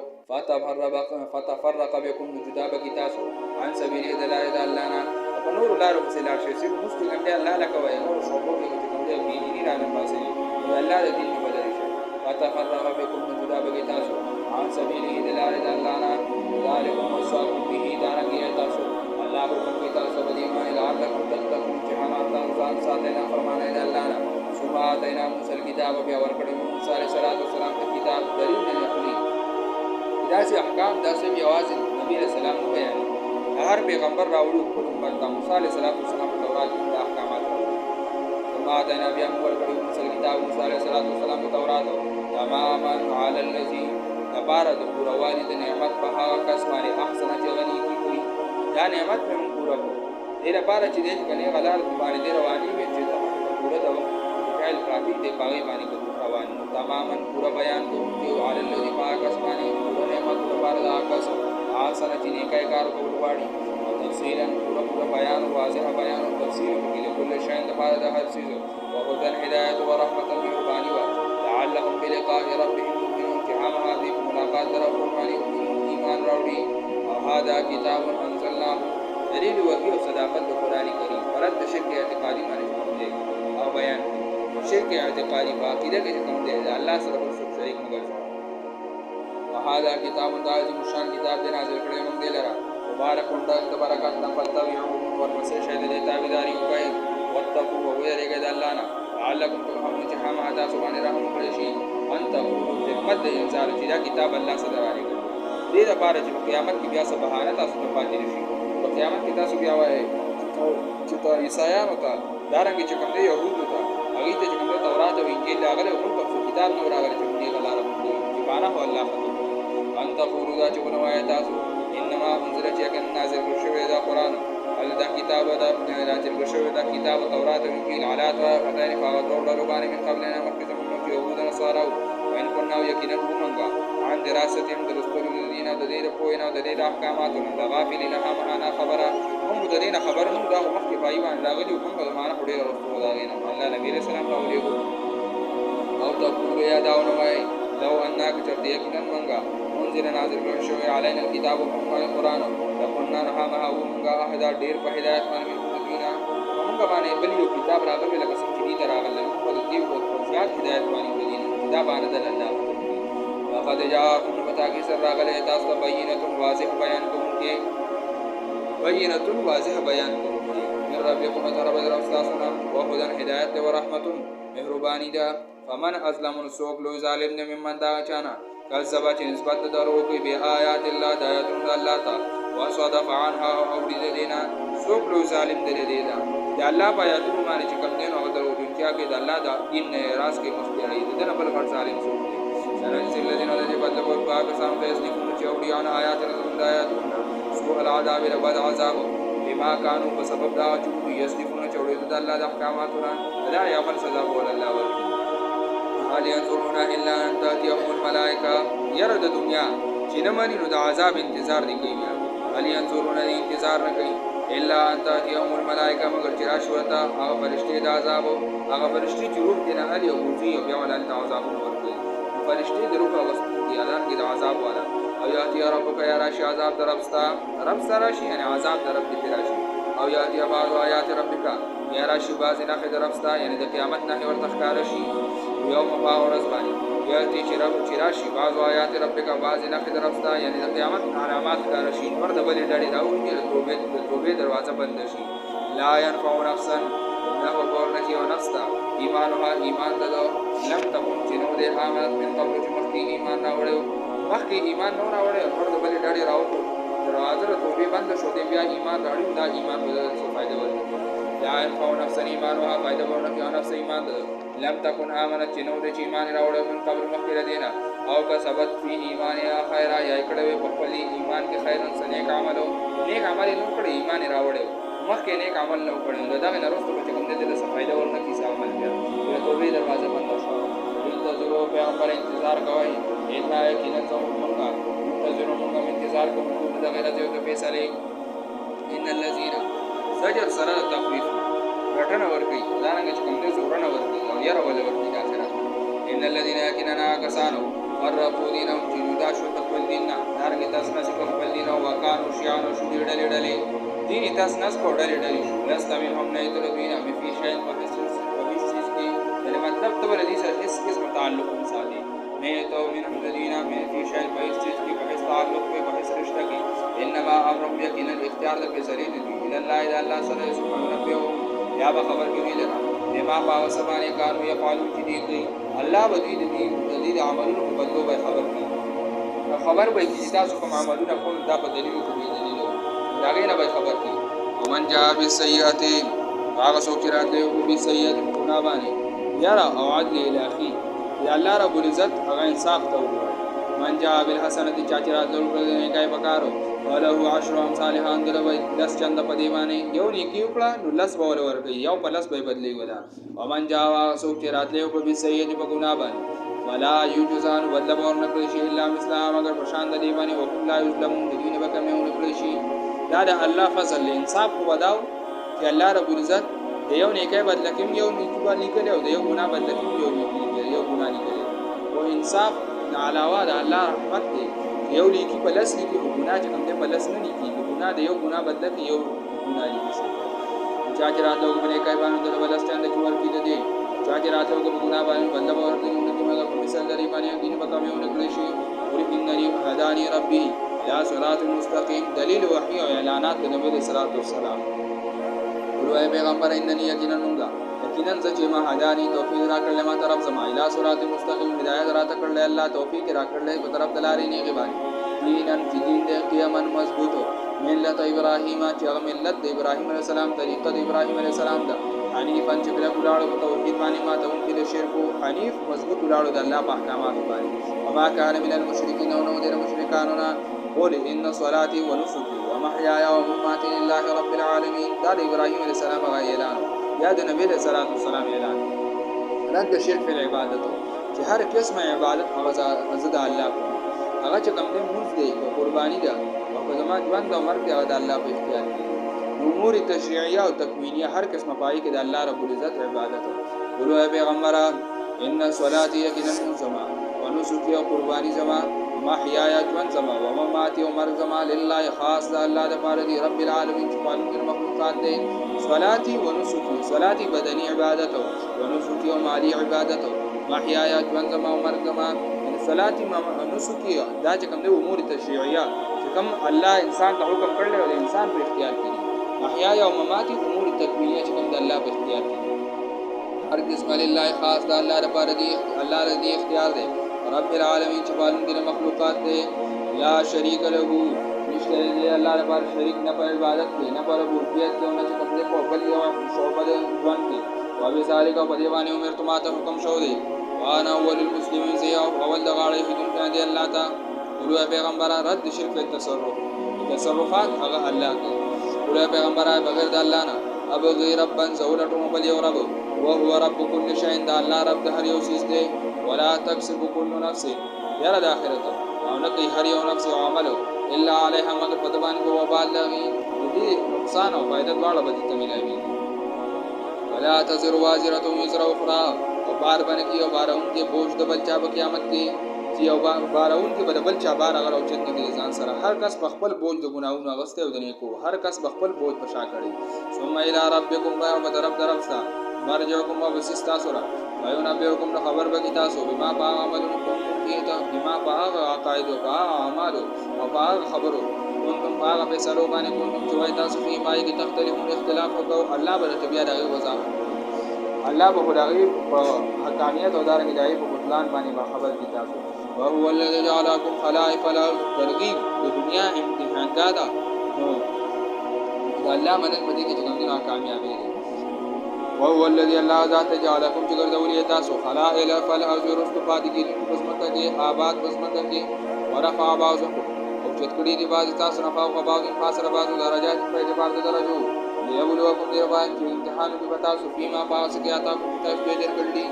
فتفرق بكم جدا بکتاسو عن سبيل دلائل الله په نور لارو پسې لاړ شي چې مستقیم دی الله لکوي نور شوبو کې چې کوم دی دیني رانه پاسي الله د دین په بدل شي فتفرق بكم جدا بکتاسو عن سبيل دلائل الله ذالکم وصاکم به دارنګي تاسو الله حکم کې تاسو باندې ما لعلکم تتقون چې حالات ځان ساتنه فرمانه دی الله نه ثم آتينا موسى الكتاب بیا ورکړو موسی عليه السلام ته کتاب دلیل نه خپلی داسې احکام داسې یوازې نبی رسول الله بیان هر پیغمبر راوړو په امت د موسی عليه السلام تورات د احکامات ثم آتينا بیا ورکړو موسی الكتاب موسی عليه السلام تورات تماما على الذي لپاره د پوروالي د نعمت په هغه کس باندې احسن چې غني کوي دا نعمت په موږ پورا کړو دې لپاره چې دې کني غلار باندې دې رواني وي چې پورا دا فعل پراتی دې پاوی باندې روان تماما پورا بیان کوي على الذي پاک کس باندې پورا نعمت لپاره دا کس احسن چې نه کوي کار کول واړي او تفصیلا پورا بیان واضح بیان او تفصیل کې کله شی لپاره د هر څه او هدن هدایت او رحمت مهرباني وا لعلهم بلقاء ربهم هذه ملاقات ربهم ایمان راوړي او هذا کتاب انزلناه دلیل وحی او صداقت د قران کریم پرد د شرک اعتقادي باندې کوم دی او بیان شرک اعتقادي عقیده کې کوم دی الله سره په شریک مګر او هذا کتاب عظیم شان کتاب دی نازل کړی موږ دی لرا مبارک اند برکات نه فتویو ورپسې شه دې تابعداري وکړي وتقوا ويرګه د الله نه لعلکم ترحمون چې هم ادا سبحانه رحم کړی شي انت خدمت د انسان چې دا کتاب الله سره راغلی دې لپاره چې قیامت کې بیا سبحانه تاسو ته پاتې شي په قیامت کې تاسو بیا وایي چې تا عیسایانو ته دارنګ چې کوم دی يهودو ته هغه ته چې کوم تورات او انجیل راغلی او په کتاب نو راغلی چې دې غلاره مونږ چې باندې هو الله ختم انت قولوا دا چې کوم وایي تاسو انما انزل چې کنه نازل شوی دا قران ال دا کتاب دا نازل شوی دا کتاب تورات او انجیل علات او خدای په ورو باندې من قبلنا مکه يهود نصارى وان كنا يقينا منغا عن دراستهم درستون الذين دليل پوینا دليل احکامات غافلين هم انا خبره هم دليل خبر نو دا مخکې پایوان راغلي هم په معنا وړي رسول الله الله نبی رسول الله راولي او تقول يا داون وای لو انك چرته یقینا منغا منذر نازل کړ شوی علينا الكتاب والقران لكنا نحمها ومنغا احدا ډیر په هدایت باندې موږ موږ باندې بل یو کتاب راغلی لکه څنګه چې راغلی په دې زیات هدایت باندې ودی دا باندې د الله لقد جاءكم فتاكي سر راغلی تاسو بینه واضح بیان کوونکی من ربكم ترى بدر استاسنا وهدى هدایت و رحمت مهربانی دا فمن ازلم سوق لو ظالم نه ممن دا چانا کذبا چې نسبت درو کوي به آیات الله د آیاتونو الله تا وصدف عنها او دې دینا سوق لو ظالم دې دینا د الله په آیاتونو باندې چې کوم دین او درو دنیا کې د الله د دین نه راز کې مختیاري دې نه بل غټ ظالم سوق دي سنجل الذين بدلوا القرآن فسام فيسلكون چوڑی عن آیات الهدایتون سوء العذاب لبد عذاب بما كانوا بسبب دا چوڑی يسلكون چوڑی د الله د احکاماتنا لا يعمل سزا ولا الله ورکی هل ينظرون الا ان تاتيهم الملائکه يرد دنیا چې نه مانی نو د عذاب انتظار دی کوي هل ينظرون انتظار نه کوي الا ان تاتيهم الملائکه مگر چې راشوتا هغه فرشتي د عذاب هغه فرشتي چې روح دینه هل یو کوزي او بیا ول عذاب ورکوي فرشتي د روح واستو دي اعلان کې د عذاب والا او یاتی ربک یا راشي عذاب دربستا رب سراشي یعنی عذاب درب دي راشي او یاتی بعض آیات ربک یا راشي بعض نه دربستا یعنی د قیامت نه ورته ښکار شي یوم باورز باندې یاتی چې رب چې راشي بعض آیات ربک بعض نه دربستا یعنی د قیامت علامات ښکار شي ورته بلې ډړې راوړي د توبې دروازه بند شي لا ينفع نفسا نفع ورنکی و نفستا ایمانها ایمان دلو لم تکن چنو دے آمنت من قبل چو مخی ایمان راوڑیو مخی ایمان نو راوڑیو مرد بلی ڈاڑی راوڑو دروازر توبی بند شو دے بیا ایمان راوڑیو دا ایمان بدل سو فائدہ ورنکی لا ينفع نفسا ایمانها فائدہ ورنکی و نفس ایمان لم تكن آمنت چې نو د چې ایمان راوړل من قبل مخکې دینا او کسبت فی ایمانها خیرا یا کړه په خپل ایمان کې خیر نیک عمل نیک عمل نو کړی ایمان راوړل مخکې نیک عمل نو کړی نو دا نه وروسته چې کوم دې له فائدہ ورنه کیسه عمل بیا د توبې دروازه بند شو انتظروا پیغمبر انتظار کوي ان یقینا څنګه منتظرون موږ انتظار کوو د غیرت یو د فیصله ان الذين زجر سره تخفیف رټنه ورکی دا نه چې کوم دې زورنه ورکی او یاره ول ورکی دا سره ان الذين يكننا كسانو فرقوا دينهم جنودا شو خپل دیننا دارنګ تاسو نه خپل دین او وکانو شیانو شو ډلې دین تاسو نه کو ډلې لستمین هم نه تر دینه مې فی شین په هیڅ چیز کې یعنی مطلب ته ولې سره هیڅ قسم تعلق مثالي نه تو من هم دینه مې فی شین په هیڅ چیز کې په هیڅ تعلق په هیڅ رشتہ کې انما امر یقینا اختیار د فیصله دی الله اذا الله سره سبحانه و یا به خبر کوي لرا بما باو سبانه کارو یا قالو چې دی الله بدوی د عملونو په بدلو به خبر کوي خبر به چې تاسو کوم عملونه کول دا په دلیل کوي دلیل دا غینه به خبر کوي ومن جاء بالسیئات هغه څوک چې راته او بالسیئات ګناه باندې یرا او عدل الهی یا الله رب العزت هغه انصاف ته وګوري من جاء بالحسنه چې چا راته ورکړي کای پکارو وله 10 امثالها اندلوي 10 چند په دی باندې یو نیکی وکړه نو لس بول ورکړي یو په لس به بدلی ولا ومن جاء څوک چې راته او بالسیئات په ګناه باندې ولا یجزان بدل ور نکړي شي الا اسلام اگر پرشان د دی باندې او لا یظلمون د دین به کم نه نکړي شي دا د الله فضل انصاف کو وداو چې الله رب العزت یو نیکه بدل کیم یو نیکی باندې کړي او یو ګناه بدل کیم یو ګناه نه کړي او انصاف علاوه د الله رحمت دی یو لیکي په لس لیکي په ګناه چې کوم دې په لس نه لیکي ګناه د یو ګناه بدل کې یو ګناه لیکي چا چې راته وګورې کای باندې د ولس څنګه چې ورکی دي چا چې راته وګورې ګناه باندې بدل ورته نو کومه په مثال لري باندې دین په کومه نه کړی شي ور انني هداني ربي یا صراط مستقيم دلیل وحی او اعلانات د نبی صلی الله علیه وسلم ولوی پیغمبر انني یقینا چې ما هداني توفیق را کړل ما طرف زما اله صراط مستقيم هدایت را کړل الله توفیق را کړل په طرف دلاري نه غبان دینن چې دین د قیامت مضبوطو ملت ابراهیم چې هغه ملت د ابراهیم علیه السلام طریقه د ابراهیم علیه السلام ده حنیفن چې بلا ګلاړو په توحید باندې ما ته کې د شرک حنیف مضبوط ګلاړو د الله په احکامات باندې وما كان من المشرکین او نو د مشرکانو نه قول ان صلاتي ونسكي ومحياي ومماتي لله رب العالمین دا د ابراهیم علیه السلام غا اعلان یا د نبی صلی الله علیه وسلم اعلان رد شرک په عبادت چې هر قسمه عبادت هغه د الله هغه چې کوم دې مونږ دی او قرباني ده او په زمان ژوند او مرګ د الله په اختیار کې امور تشریعیه او تکوینیه هر قسمه پای کې د الله رب العزت عبادت ولو پیغمبره ان صلاتي یقینا سما ونسكي او قرباني زما محیاي ژوند زما او مماتي او مرګ زما لله خاص د الله د پاره دی رب العالمین چې پالونکي مخلوقات دی صلاتي ونسكي صلاتي بدني عبادت او نسكي او مالی عبادت محیاي ژوند زما او مرګ زما صلاتي نسكي دا چې کوم د امور تشریعیه چې کوم الله انسان ته حکم کړل او انسان په اختیار کې محیاي او مماتي امور تکوینیه چې کوم د الله په اختیار کې هر قسم لله خاص د الله لپاره دی الله لدی اختیار دی رب العالمین چې پالونکي مخلوقات دی لا شریک له نشته دی الله لپاره شریک نه په عبادت کې نه په ربوبیت کې نه چې کوم په بل یو شعبه د ژوند کې او به ذالک په دی باندې عمر ته ماته حکم شو دی وانا اول المسلمین زي اول د غاړې هدون کړه دی الله ته ولو پیغمبر رد شرک تصرفات هغه الله کوي ولو پیغمبر بغیر د الله نه ابغي ربا زولتم بل یو رب وهو رب كل شيء دا الله رب د هر یو چیز دی ولا تکسب كل نفس یرا د اخرت او نه کوي هر یو نفس عمل الا عليها مگر پدبان کو وبال لغي دې نقصان او فائدہ دواړه به ته ملایوي ولا تزر وازره وزر اخرى او بار باندې کې او بارون کې بوج د بچا په قیامت کې چې او بارون کې بدل چا بار اگر او چت کې ځان سره هر کس په خپل بوج د ګناونو غسته او د نیکو هر کس په خپل بوج پشا کړي ثم الى ربكم وبدرب درفتا مرجعكم وبسستا سورا وایو نبئکم خبر بگی تاسو بما با عملون کوم کیتا بما با عقاید او با اعمال او با خبرو کوم با فیصلو باندې کوم چې تاسو په پای کې تختلفون اختلاف وکاو الله به تبیا دغه وضاحت الله به خدای په حقانیت او دارنګ دای په بطلان باندې با خبر کی تاسو وهو الذي جعلكم خلائف الارض ترغیب د دنیا امتحان دا نو الله باندې پدې کې څنګه کامیابی دي وهو الذي الله ذات جعلكم جگر دولی تاسو خلائل فالارض رستو پاتې کېږي پسمکه کې آباد پسمکه کې ورفع بعضكم او چت کړي دی بعض تاسو نه فوق بعض فاصله بعض درجات په اعتبار د درجو ليبلوكم دې باندې چې امتحان به تاسو فيما پاس کې آتا کو تاسو دې کړي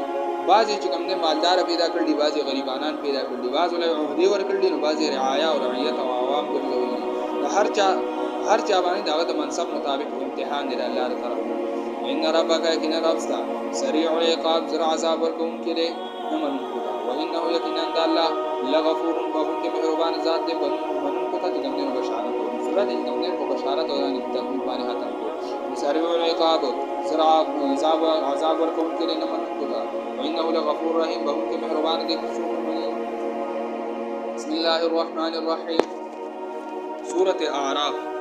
بعضی چې کوم نه مالدار پیدا کړي بعضی غریبانان پیدا کړي بعض له عہدې ور کړي نو بعضی رعایا او رعیت او عوام ګرځولي هر چا باندې دغه د منصب مطابق امتحان دی الله تعالی ان ربک یقینا ربستا سریع العقاب زرع عذاب ورکوم کړي نمن کو وانه یقینا الله لغفور بخون کې مهربان ذات دی بنون کو ته کوم نه بشارت سورۃ کوم نه کو بشارت او نه تکلیف باندې هاته سریع العقاب زرع عذاب ورکوم کړي نمن کو وانه لغفور رحیم بخون کې مهربان دی بسم الله الرحمن الرحیم سورۃ اعراف